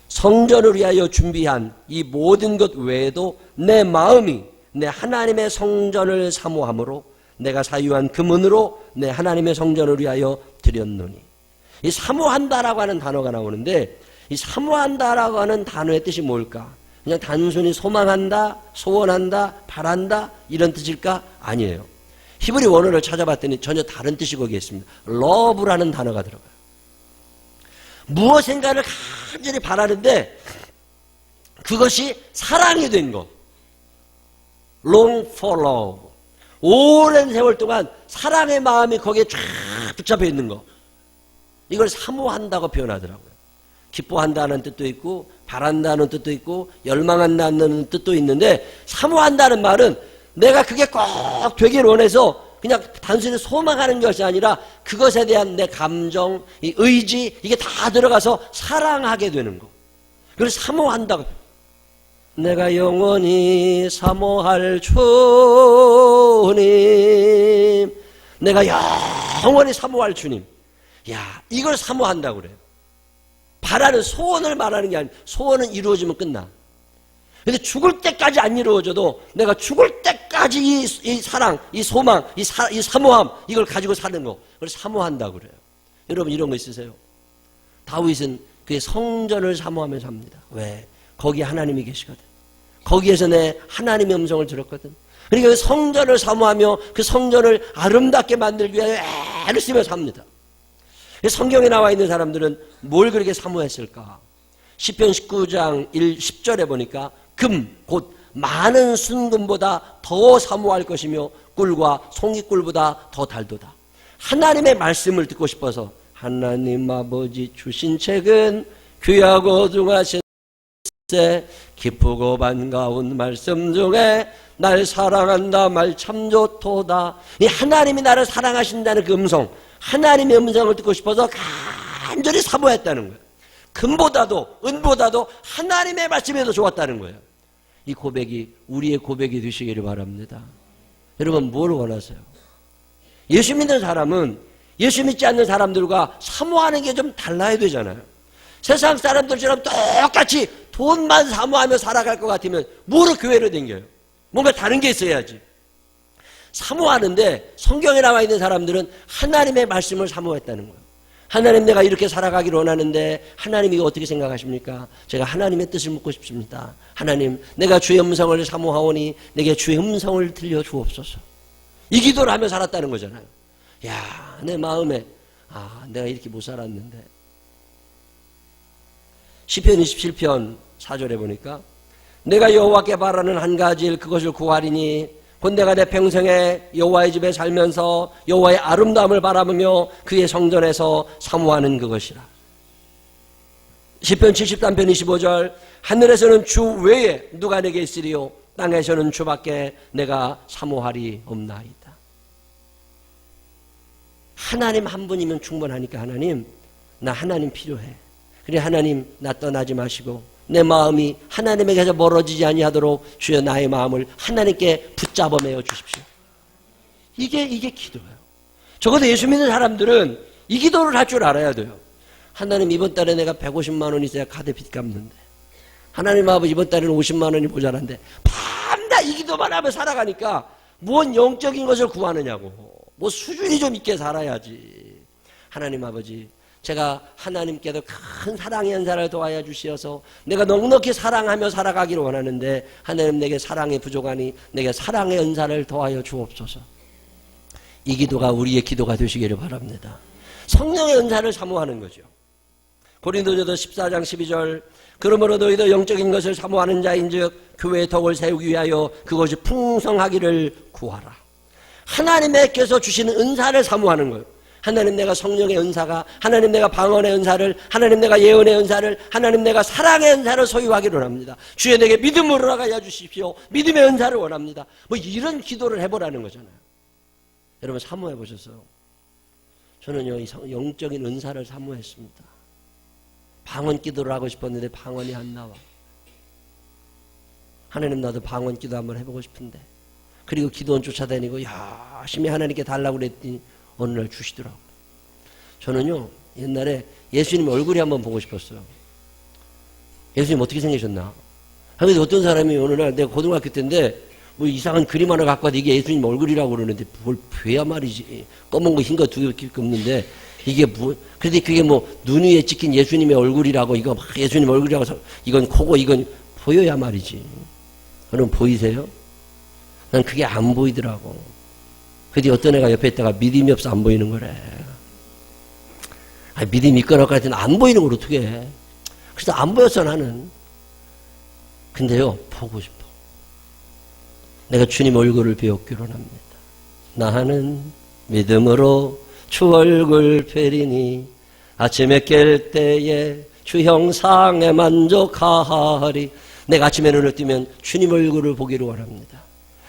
성전을 위하여 준비한 이 모든 것 외에도 내 마음이 내 하나님의 성전을 사모함으로 내가 사유한 금은으로 내 하나님의 성전을 위하여 드렸노니. 이 사모한다라고 하는 단어가 나오는데 이 사모한다라고 하는 단어의 뜻이 뭘까? 그냥 단순히 소망한다, 소원한다, 바란다 이런 뜻일까? 아니에요. 히브리 원어를 찾아봤더니 전혀 다른 뜻이 거기에 있습니다. love라는 단어가 들어가요. 무엇인가를 간절히 바라는데 그것이 사랑이 된 거. long for love. 오랜 세월 동안 사랑의 마음이 거기에 쫙 붙잡혀 있는 거. 이걸 사모한다고 표현하더라고요. 기뻐한다는 뜻도 있고 바란다는 뜻도 있고 열망한다는 뜻도 있는데 사모한다는 말은 내가 그게 꼭 되길 원해서 그냥 단순히 소망하는 것이 아니라 그것에 대한 내 감정, 이 의지 이게 다 들어가서 사랑하게 되는 거. 그걸 사모한다고. 내가 영원히 사모할 주님, 내가 영원히 사모할 주님. 야, 이걸 사모한다고 그래요. 바라는 소원을 말하는 게 아니라 소원은 이루어지면 끝나. 근데 죽을 때까지 안 이루어져도 내가 죽을 때까지 이 사랑, 이 소망, 이 사모함 이걸 가지고 사는 거 그걸 사모한다고 그래요. 여러분 이런 거 있으세요? 다윗은 그의 성전을 사모하며 삽니다. 왜? 거기 하나님이 계시거든. 거기에서 내 하나님의 음성을 들었거든. 그러니까 그 성전을 사모하며 그 성전을 아름답게 만들기 위해 애를 쓰며 삽니다. 성경에 나와 있는 사람들은 뭘 그렇게 사모했을까? 시편 19장 10절에 보니까 금, 곧 많은 순금보다 더 사모할 것이며 꿀과 송이꿀보다 더 달도다. 하나님의 말씀을 듣고 싶어서 하나님 아버지 주신 책은 귀하고 중하신 기쁘고 반가운 말씀 중에 날 사랑한다 말 참 좋도다. 이 하나님이 나를 사랑하신다는 그 음성, 하나님의 음성을 듣고 싶어서 간절히 사모했다는 거예요. 금보다도 은보다도 하나님의 말씀이 더 좋았다는 거예요. 이 고백이 우리의 고백이 되시기를 바랍니다. 여러분 뭘 원하세요? 예수 믿는 사람은 예수 믿지 않는 사람들과 사모하는 게 좀 달라야 되잖아요. 세상 사람들처럼 똑같이 돈만 사모하며 살아갈 것 같으면 뭐로 교회를 다녀요? 뭔가 다른 게 있어야지. 사모하는데 성경에 나와 있는 사람들은 하나님의 말씀을 사모했다는 거예요. 하나님 내가 이렇게 살아가기를 원하는데 하나님 이거 어떻게 생각하십니까? 제가 하나님의 뜻을 묻고 싶습니다. 하나님 내가 주의 음성을 사모하오니 내게 주의 음성을 들려주옵소서. 이 기도를 하며 살았다는 거잖아요. 야, 내 마음에 내가 이렇게 못 살았는데. 시편 27편 4절에 보니까 내가 여호와께 바라는 한 가지 일 그것을 구하리니 곧 내가 내 평생에 여호와의 집에 살면서 여호와의 아름다움을 바라보며 그의 성전에서 사모하는 그것이라. 시편 73편 25절 하늘에서는 주 외에 누가 내게 있으리요 땅에서는 주밖에 내가 사모하리 없나이다. 하나님 한 분이면 충분하니까 하나님 나 하나님 필요해. 그래 하나님 나 떠나지 마시고 내 마음이 하나님에게서 멀어지지 아니하도록 주여 나의 마음을 하나님께 붙잡아 매어 주십시오. 이게 기도예요. 적어도 예수 믿는 사람들은 이 기도를 할 줄 알아야 돼요. 하나님 이번 달에 내가 150만 원 있어야 카드 빚 갚는데 하나님 아버지 이번 달에는 50만 원이 모자란데 밤낮 이 기도만 하며 살아가니까 뭔 영적인 것을 구하느냐고. 뭐 수준이 좀 있게 살아야지. 하나님 아버지 제가 하나님께도 큰 사랑의 은사를 도와여 주시어서 내가 넉넉히 사랑하며 살아가기를 원하는데 하나님 내게 사랑이 부족하니 내게 사랑의 은사를 도와여 주옵소서. 이 기도가 우리의 기도가 되시기를 바랍니다. 성령의 은사를 사모하는 거죠. 고린도전서 14장 12절 그러므로 너희도 영적인 것을 사모하는 자인즉 교회의 덕을 세우기 위하여 그것이 풍성하기를 구하라. 하나님께서 주시는 은사를 사모하는 거예요. 하나님 내가 성령의 은사가, 하나님 내가 방언의 은사를, 하나님 내가 예언의 은사를, 하나님 내가 사랑의 은사를 소유하기를 원합니다. 주여 내게 믿음으로 나가야 주십시오. 믿음의 은사를 원합니다. 뭐 이런 기도를 해보라는 거잖아요. 여러분 사모해 보셨어요? 저는요 이 영적인 은사를 사모했습니다. 방언 기도를 하고 싶었는데 방언이 안 나와. 하나님 나도 방언 기도 한번 해보고 싶은데 그리고 기도원 쫓아다니고 열심히 하나님께 달라고 그랬더니 어느 날 주시더라고요. 저는요 옛날에 예수님 얼굴이 한번 보고 싶었어요. 예수님 어떻게 생기셨나? 근데 어떤 사람이 어느 날 내가 고등학교 때인데 뭐 이상한 그림 하나 갖고 와서 이게 예수님 얼굴이라고 그러는데 뭘 벼야 말이지. 검은 거 흰 거 두 개 없는데 이게 뭐 그런데 그게 뭐 눈 위에 찍힌 예수님의 얼굴이라고 이거 막 예수님 얼굴이라고 이건 코고 이건 보여야 말이지. 여러분 보이세요? 난 그게 안 보이더라고. 근데 어떤 애가 옆에 있다가 믿음이 없어 안 보이는 거래. 믿음이 있거나 그랬더니 안 보이는 걸 어떻게 해. 그래서 안 보였어 나는. 근데요 보고 싶어. 내가 주님 얼굴을 배웠기로 합니다. 나는 믿음으로 주 얼굴 뵈리니 아침에 깰 때에 주 형상에 만족하리. 내가 아침에 눈을 뜨면 주님 얼굴을 보기를 원합니다.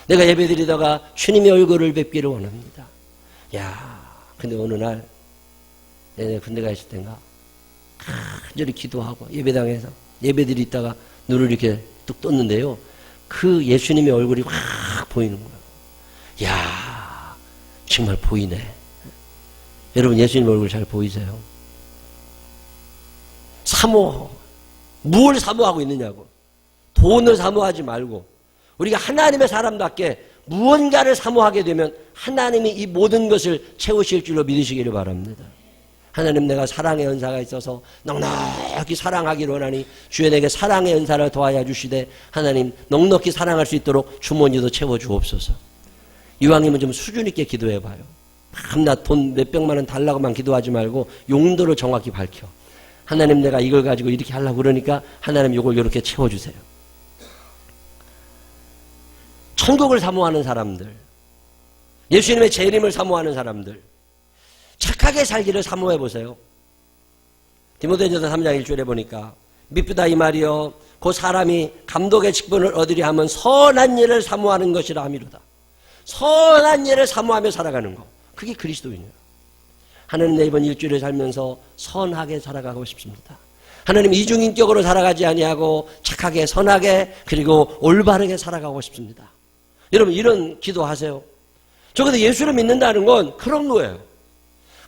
내가 예배드리다가 주님의 얼굴을 뵙기를 원합니다. 야, 근데 어느 날 내가 군대 가 있을 때인가 간절히 기도하고 예배당에서 예배드리 있다가 눈을 이렇게 뚝 떴는데요. 그 예수님의 얼굴이 확 보이는 거예요. 야, 정말 보이네. 여러분 예수님 얼굴 잘 보이세요? 사모, 뭘 사모하고 있느냐고. 돈을 사모하지 말고 우리가 하나님의 사람답게 무언가를 사모하게 되면 하나님이 이 모든 것을 채우실 줄로 믿으시기를 바랍니다. 하나님 내가 사랑의 은사가 있어서 넉넉히 사랑하기를 원하니 주여 내게 사랑의 은사를 더하여 주시되 하나님 넉넉히 사랑할 수 있도록 주머니도 채워주옵소서. 이왕이면 좀 수준 있게 기도해봐요. 밤낮 돈 몇백만 원 달라고만 기도하지 말고 용도를 정확히 밝혀. 하나님 내가 이걸 가지고 이렇게 하려고 그러니까 하나님 이걸 이렇게 채워주세요. 천국을 사모하는 사람들, 예수님의 재림을 사모하는 사람들, 착하게 살기를 사모해 보세요. 디모데전서 3장 1절에 보니까 미쁘다 이 말이여 그 사람이 감독의 직분을 얻으려 하면 선한 일을 사모하는 것이라 함이로다. 선한 일을 사모하며 살아가는 거, 그게 그리스도인이에요. 하나님 내 이번 일주일을 살면서 선하게 살아가고 싶습니다. 하나님 이중인격으로 살아가지 아니하고 착하게 선하게 그리고 올바르게 살아가고 싶습니다. 여러분 이런 기도하세요. 적어도 예수를 믿는다는 건 그런 거예요.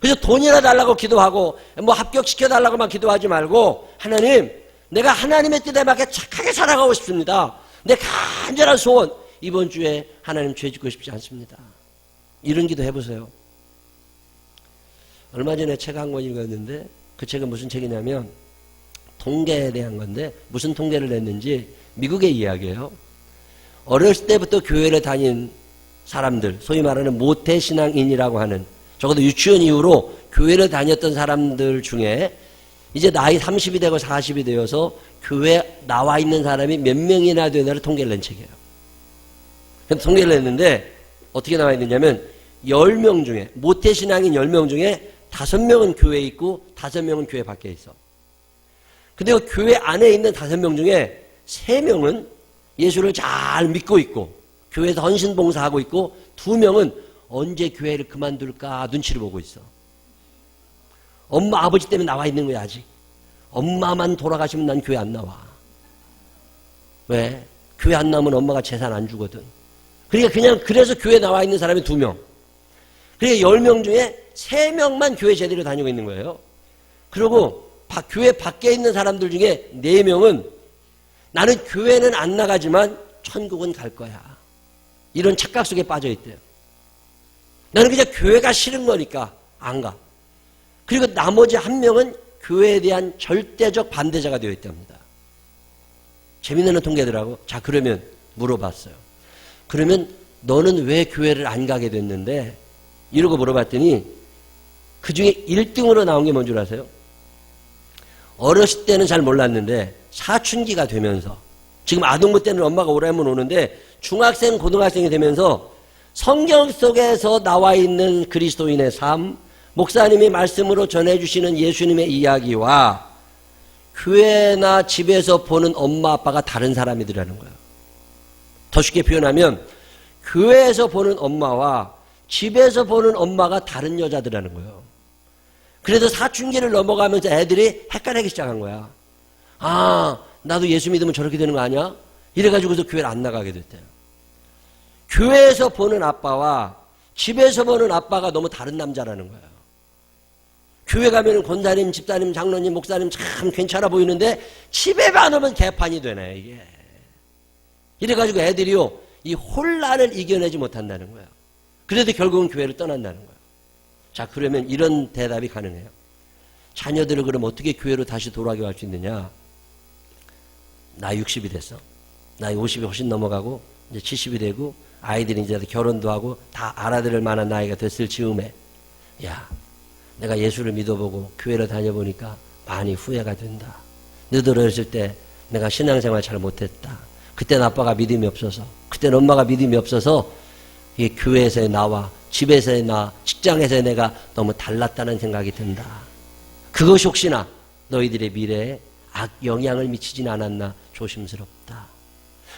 그래서 돈이나 달라고 기도하고 뭐 합격시켜달라고만 기도하지 말고 하나님 내가 하나님의 뜻에 맞게 착하게 살아가고 싶습니다. 내 간절한 소원, 이번 주에 하나님 죄 짓고 싶지 않습니다. 이런 기도 해보세요. 얼마 전에 책 한 권 읽었는데 그 책은 무슨 책이냐면 통계에 대한 건데 무슨 통계를 냈는지 미국의 이야기예요. 어렸을 때부터 교회를 다닌 사람들, 소위 말하는 모태신앙인이라고 하는, 적어도 유치원 이후로 교회를 다녔던 사람들 중에 이제 나이 30이 되고 40이 되어서 교회에 나와 있는 사람이 몇 명이나 되나를 통계를 낸 책이에요. 그래서 통계를 냈는데 어떻게 나와 있느냐면 10명 중에, 모태신앙인 10명 중에 5명은 교회에 있고 5명은 교회 밖에 있어. 근데 그 교회 안에 있는 5명 중에 3명은 예수를 잘 믿고 있고 교회에서 헌신봉사하고 있고 2명은 언제 교회를 그만둘까 눈치를 보고 있어. 엄마 아버지 때문에 나와 있는 거야 아직. 엄마만 돌아가시면 난 교회 안 나와. 왜? 교회 안 나오면 엄마가 재산 안 주거든. 그러니까 그냥 그래서 교회 나와 있는 사람이 2명. 그러니까 10명 중에 3명만 교회 제대로 다니고 있는 거예요. 그리고 교회 밖에 있는 사람들 중에 4명은 나는 교회는 안 나가지만 천국은 갈 거야. 이런 착각 속에 빠져 있대요. 나는 그냥 교회가 싫은 거니까 안 가. 그리고 나머지 1명은 교회에 대한 절대적 반대자가 되어 있답니다. 재미있는 통계더라고. 자, 그러면 물어봤어요. 그러면 너는 왜 교회를 안 가게 됐는데? 이러고 물어봤더니 그 중에 1등으로 나온 게 뭔 줄 아세요? 어렸을 때는 잘 몰랐는데 사춘기가 되면서, 지금 아동부 때는 엄마가 오라면 오는데 중학생, 고등학생이 되면서 성경 속에서 나와 있는 그리스도인의 삶, 목사님이 말씀으로 전해주시는 예수님의 이야기와 교회나 집에서 보는 엄마 아빠가 다른 사람이더라는 거예요. 더 쉽게 표현하면 교회에서 보는 엄마와 집에서 보는 엄마가 다른 여자들이라는 거예요. 그래서 사춘기를 넘어가면서 애들이 헷갈리기 시작한 거야. 아, 나도 예수 믿으면 저렇게 되는 거 아니야? 이래가지고서 교회를 안 나가게 됐대요. 교회에서 보는 아빠와 집에서 보는 아빠가 너무 다른 남자라는 거예요. 교회 가면 권사님, 집사님, 장로님, 목사님 참 괜찮아 보이는데 집에만 오면 개판이 되네 이게. 이래가지고 애들이요 이 혼란을 이겨내지 못한다는 거예요. 그래도 결국은 교회를 떠난다는 거예요. 자, 그러면 이런 대답이 가능해요. 자녀들을 그럼 어떻게 교회로 다시 돌아오게 할 수 있느냐? 나이 60이 됐어. 나이 50이 훨씬 넘어가고 이제 70이 되고 아이들이 이제 결혼도 하고 다 알아들을 만한 나이가 됐을 즈음에, 야, 내가 예수를 믿어보고 교회를 다녀보니까 많이 후회가 된다. 너들 어렸을 때 내가 신앙생활 잘 못했다. 그때는 아빠가 믿음이 없어서, 그때는 엄마가 믿음이 없어서 이 교회에서의 나와 집에서의 나, 직장에서의 내가 너무 달랐다는 생각이 든다. 그것이 혹시나 너희들의 미래에 악 영향을 미치진 않았나 조심스럽다.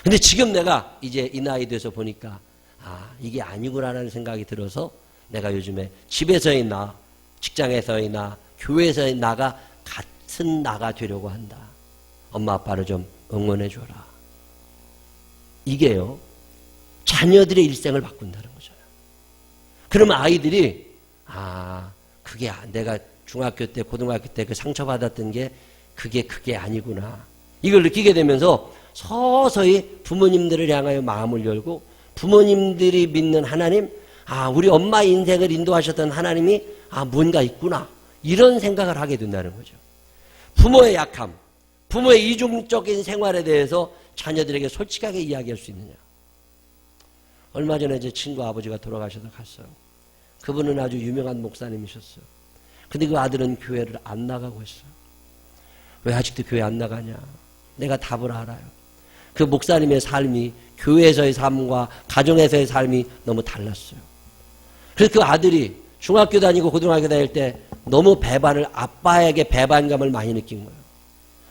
근데 지금 내가 이제 이 나이 돼서 보니까 아, 이게 아니구나라는 생각이 들어서 내가 요즘에 집에서의 나, 직장에서의 나, 교회에서의 나가 같은 나가 되려고 한다. 엄마 아빠를 좀 응원해 줘라. 이게요, 자녀들의 일생을 바꾼다는 거죠. 그러면 아이들이 아, 그게 내가 중학교 때, 고등학교 때 그 상처받았던 게 그게 아니구나. 이걸 느끼게 되면서 서서히 부모님들을 향하여 마음을 열고 부모님들이 믿는 하나님, 아, 우리 엄마 인생을 인도하셨던 하나님이 아, 뭔가 있구나. 이런 생각을 하게 된다는 거죠. 부모의 약함, 부모의 이중적인 생활에 대해서 자녀들에게 솔직하게 이야기할 수 있느냐. 얼마 전에 제 친구 아버지가 돌아가셔서 갔어요. 그분은 아주 유명한 목사님이셨어요. 근데 그 아들은 교회를 안 나가고 있어요. 왜 아직도 교회 안 나가냐? 내가 답을 알아요. 그 목사님의 삶이 교회에서의 삶과 가정에서의 삶이 너무 달랐어요. 그래서 그 아들이 중학교 다니고 고등학교 다닐 때 너무 아빠에게 배반감을 많이 느낀 거예요.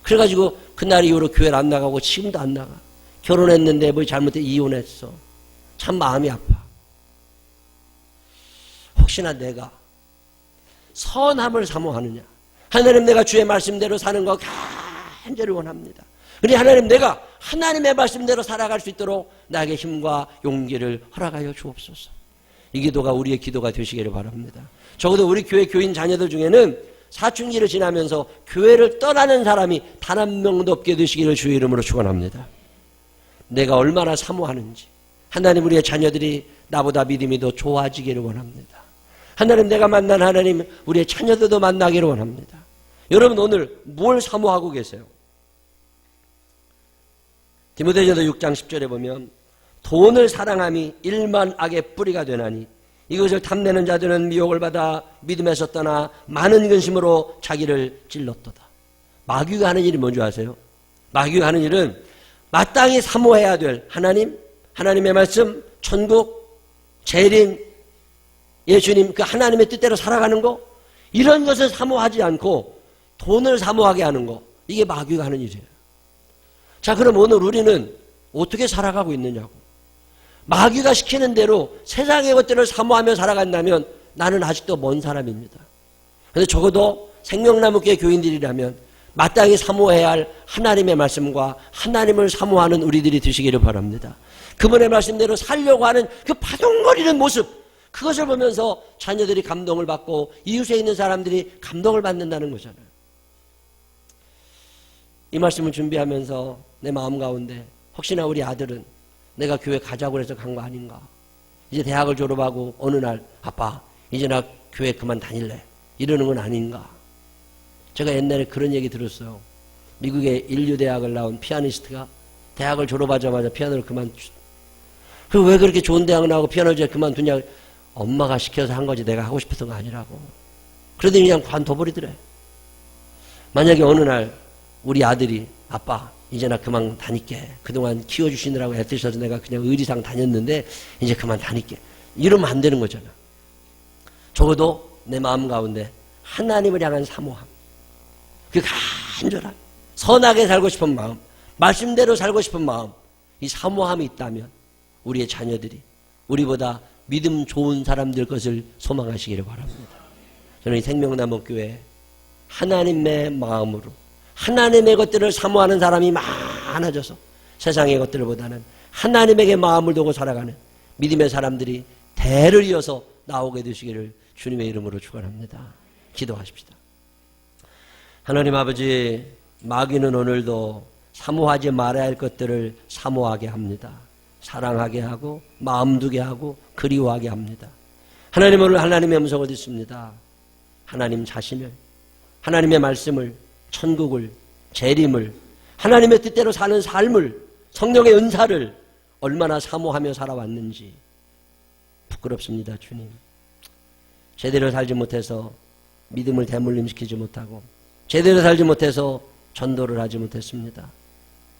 그래가지고 그날 이후로 교회를 안 나가고 지금도 안 나가. 결혼했는데 뭐 잘못해 이혼했어. 참 마음이 아파. 혹시나 내가 선함을 사모하느냐? 하나님, 내가 주의 말씀대로 사는 거 간절히 원합니다. 그러니 하나님, 내가 하나님의 말씀대로 살아갈 수 있도록 나에게 힘과 용기를 허락하여 주옵소서. 이 기도가 우리의 기도가 되시기를 바랍니다. 적어도 우리 교회 교인 자녀들 중에는 사춘기를 지나면서 교회를 떠나는 사람이 단 한 명도 없게 되시기를 주의 이름으로 축원합니다. 내가 얼마나 사모하는지, 하나님, 우리의 자녀들이 나보다 믿음이 더 좋아지기를 원합니다. 하나님, 내가 만난 하나님, 우리의 자녀들도 만나기를 원합니다. 여러분, 오늘 뭘 사모하고 계세요? 디모데전서 6장 10절에 보면 돈을 사랑함이 일만 악의 뿌리가 되나니 이것을 탐내는 자들은 미혹을 받아 믿음에서 떠나 많은 근심으로 자기를 찔렀도다. 마귀가 하는 일이 뭔지 아세요? 마귀가 하는 일은 마땅히 사모해야 될 하나님, 하나님의 말씀, 천국, 재림, 예수님, 그 하나님의 뜻대로 살아가는 거, 이런 것을 사모하지 않고 돈을 사모하게 하는 거, 이게 마귀가 하는 일이에요. 자, 그럼 오늘 우리는 어떻게 살아가고 있느냐고. 마귀가 시키는 대로 세상의 것들을 사모하며 살아간다면 나는 아직도 먼 사람입니다. 그래서 적어도 생명나무교회 교인들이라면 마땅히 사모해야 할 하나님의 말씀과 하나님을 사모하는 우리들이 되시기를 바랍니다. 그분의 말씀대로 살려고 하는 그 바동거리는 모습, 그것을 보면서 자녀들이 감동을 받고 이웃에 있는 사람들이 감동을 받는다는 거잖아요. 이 말씀을 준비하면서 내 마음 가운데 혹시나 우리 아들은 내가 교회 가자고 해서 간 거 아닌가? 이제 대학을 졸업하고 어느 날 아빠 이제 나 교회 그만 다닐래 이러는 건 아닌가? 제가 옛날에 그런 얘기 들었어요. 미국의 인류대학을 나온 피아니스트가 대학을 졸업하자마자 피아노를 그리고 왜 그렇게 좋은 대학을 나오고 피아노를 이제 그만두냐? 엄마가 시켜서 한 거지 내가 하고 싶었던 거 아니라고. 그러더니 그냥 관둬버리더래. 만약에 어느 날 우리 아들이 아빠 이제 나 그만 다닐게. 그동안 키워주시느라고 애쓰셔서 내가 그냥 의리상 다녔는데 이제 그만 다닐게. 이러면 안 되는 거잖아. 적어도 내 마음 가운데 하나님을 향한 사모함, 그 간절한 선하게 살고 싶은 마음, 말씀대로 살고 싶은 마음, 이 사모함이 있다면 우리의 자녀들이 우리보다 믿음 좋은 사람들 것을 소망하시기를 바랍니다. 저는 이 생명나무교회 하나님의 마음으로 하나님의 것들을 사모하는 사람이 많아져서 세상의 것들보다는 하나님에게 마음을 두고 살아가는 믿음의 사람들이 대를 이어서 나오게 되시기를 주님의 이름으로 축원합니다. 기도하십시다. 하나님 아버지, 마귀는 오늘도 사모하지 말아야 할 것들을 사모하게 합니다. 사랑하게 하고 마음 두게 하고 그리워하게 합니다. 하나님, 오늘 하나님의 음성을 듣습니다. 하나님 자신을, 하나님의 말씀을, 천국을, 재림을, 하나님의 뜻대로 사는 삶을, 성령의 은사를 얼마나 사모하며 살아왔는지 부끄럽습니다. 주님, 제대로 살지 못해서 믿음을 대물림시키지 못하고 제대로 살지 못해서 전도를 하지 못했습니다.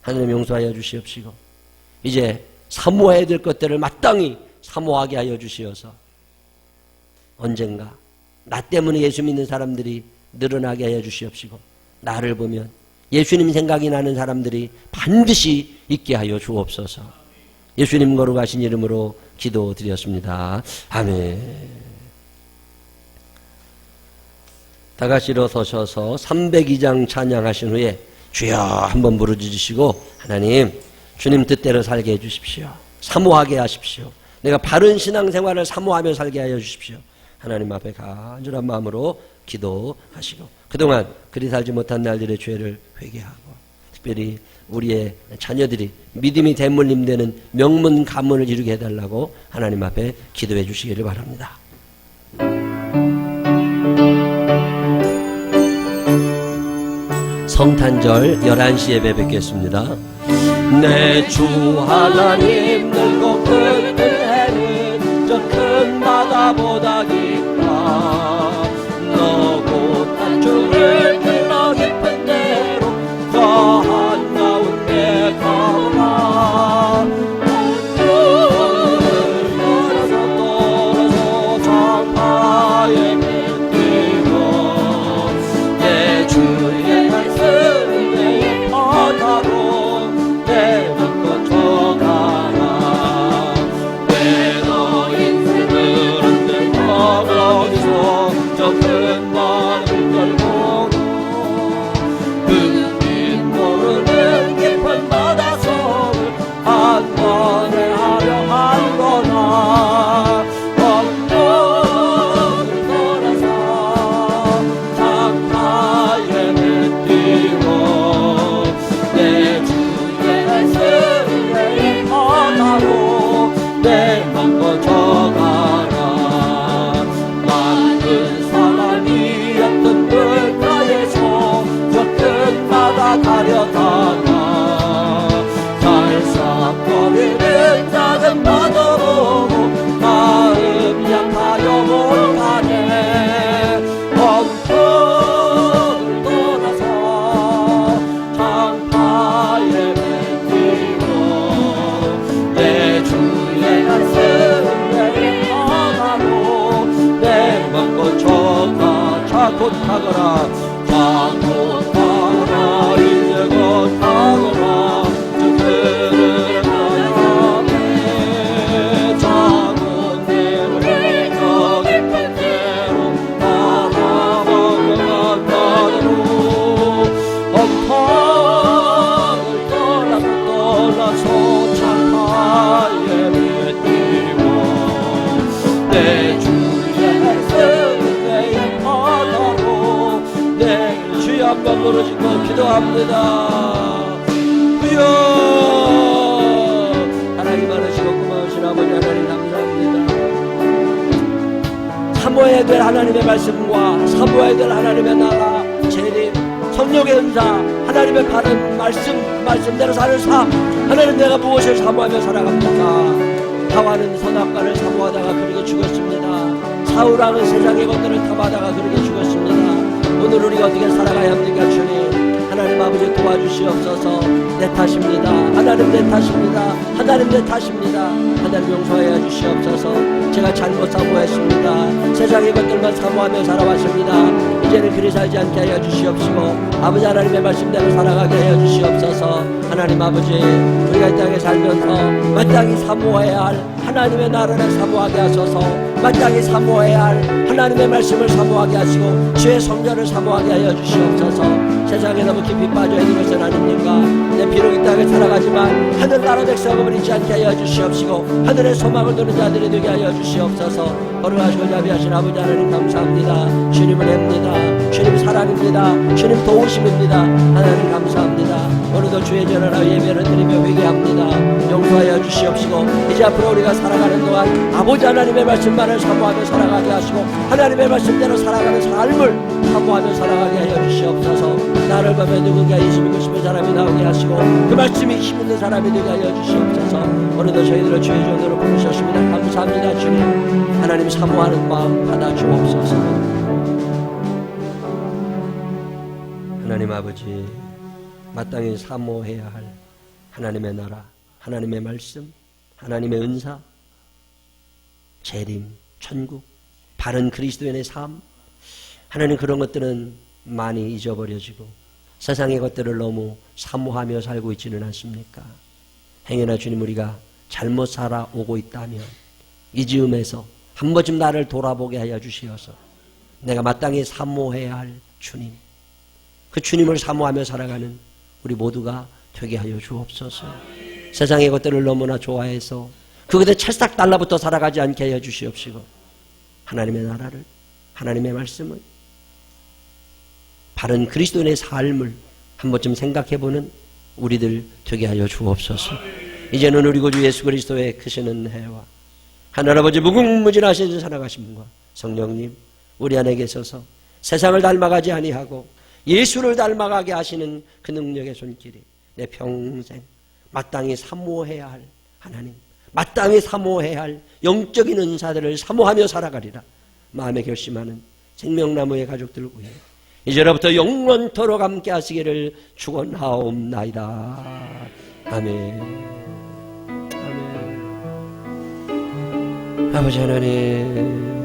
하나님 용서하여 주시옵시고 이제 사모해야 될 것들을 마땅히 사모하게 하여 주시어서 언젠가 나 때문에 예수 믿는 사람들이 늘어나게 하여 주시옵시고 나를 보면 예수님 생각이 나는 사람들이 반드시 있게 하여 주옵소서. 예수님 거룩하신 이름으로 기도드렸습니다. 아멘. 다 같이 일어서셔서 302장 찬양하신 후에 주여 한번 부르짖으시고 하나님 주님 뜻대로 살게 해주십시오. 사모하게 하십시오. 내가 바른 신앙생활을 사모하며 살게 하여 주십시오. 하나님 앞에 간절한 마음으로 기도하시고 그동안 그리 살지 못한 날들의 죄를 회개하고 특별히 우리의 자녀들이 믿음이 대물림되는 명문 가문을 이루게 해달라고 하나님 앞에 기도해 주시기를 바랍니다. 성탄절 11시 예배 뵙겠습니다. 내 주 하나님 늙고 큰 해는 저 큰 바다 바다보다 깊다 너 곧 한줄을 흘러 깊은 데로 저 한가운데 가라 떨어서 장파에 뱉기고 내 주의 말씀 내 바다로 내 맘껏 져가라 왜 너 인생을 흔들어 거기서 저 큰 마음을 걸고 그 빛 모르는 깊은 바닷속을 한 번에 하려 한 거나 엉덩을 돌아서 장파에 뱉기고 내 주의 말씀 내 바다로 내 맘껏 져가라 많은 사람이 옅은 물가에서 저 큰 바다 가려다가 살싹거리는 작은 바다 보고 마음 약하여 못 가네 엉덩을 돌아서 장파에 뱉기고 내 주의 말씀 내 바다로 내 맘껏 져가 자곧 가거라 자곧 가거라 이제 곧 가거라 저 그를 바라보네 자곧 내를 저 깊은 데로 바라보며 간다로 엄판을 떠나서 장파에 뱉기고 내 주의 말씀 내 바다로 내 주여 한번 부르짖고 기도합니다 주여 하나님 많으시고 고마우신 아버지 하나님 감사합니다 사모해야 될 하나님의 말씀과 사모해야 될 하나님의 나라 재림 성령의 은사 하나님의 바른 말씀 그 말씀대로 사는 삶 하나님 내가 무엇을 사모하며 살아갑니까 하와는 선악과를 사모하다가 그렇게 죽었습니다 사울왕은 세상의 것들을 탐하다가 그렇게 죽었습니다 오늘 우리가 어떻게 살아가야 합니까 주님 하나님 아버지 도와주시옵소서 내 탓입니다 하나님 내 탓입니다 하나님 내 탓입니다 하나님 용서하여 주시옵소서 제가 잘못 사모했습니다 세상의 것들만 사모하며 살아왔습니다 이제는 그리 살지 않게 하여 주시옵시고 아버지 하나님의 말씀대로 살아가게 하여 주시옵소서 하나님 아버지 우리가 이 땅에 살면서 마땅히 사모해야 할 하나님의 나라를 사모하게 하소서 마땅히 사모해야 할 하나님의 말씀을 사모하게 하시고 주의 성전을 사모하게 하여 주시옵소서 세상에 너무 깊이 빠져 있는 것은 아닙니까 내 비록 이 땅에 살아가지만 하늘나라 백성을 잊지 않게 하여 주시옵시고 하늘의 소망을 두는 자들이 되게 하여 주시옵소서 거룩하시고 자비하신 아버지 하나님 감사합니다 주님을 앱니다 주님 사랑입니다 주님 도우심입니다 하나님 감사합니다 오늘도 주의 전하라 예배를 드리며 회개합니다 용서하여 주시옵시고 이제 앞으로 우리가 살아가는 동안 아버지 하나님의 말씀만을 사모하며 살아가게 하시고 하나님의 말씀대로 살아가는 삶을 사모하며 살아가게 하여 주시옵소서 나를 보며 누군가 예수 믿고 싶은 사람이 나오게 하시고 그 말씀이 힘있는 사람이 되게 하여 주시옵소서 오늘도 저희들을 주의 종으로 부르셨습니다 감사합니다 주님 하나님 사모하는 마음 받아주옵소서 하나님 아버지 마땅히 사모해야 할 하나님의 나라 하나님의 말씀 하나님의 은사 재림 천국 바른 그리스도인의 삶 하나님 그런 것들은 많이 잊어버려지고 세상의 것들을 너무 사모하며 살고 있지는 않습니까? 행여나 주님 우리가 잘못 살아오고 있다면 이 즈음에서 한 번쯤 나를 돌아보게 하여 주시어서 내가 마땅히 사모해야 할 주님 그 주님을 사모하며 살아가는 우리 모두가 되게 하여 주옵소서. 세상의 것들을 너무나 좋아해서 그것에 찰싹 달라붙어 살아가지 않게 하여 주시옵시고 하나님의 나라를 하나님의 말씀을 바른 그리스도인의 삶을 한 번쯤 생각해보는 우리들 되게 하여 주옵소서. 이제는 우리 구주 예수 그리스도의 크신 은혜와 하늘아버지 무궁무진하신 살아가심과 성령님 우리 안에 계셔서 세상을 닮아가지 아니하고 예수를 닮아가게 하시는 그 능력의 손길이 내 평생 마땅히 사모해야 할 하나님 마땅히 사모해야 할 영적인 은사들을 사모하며 살아가리라 마음에 결심하는 생명나무의 가족들을 위해 이제로부터 영원토록 함께 하시기를 축원하옵나이다. 아멘. 아멘. 아버지 하나님,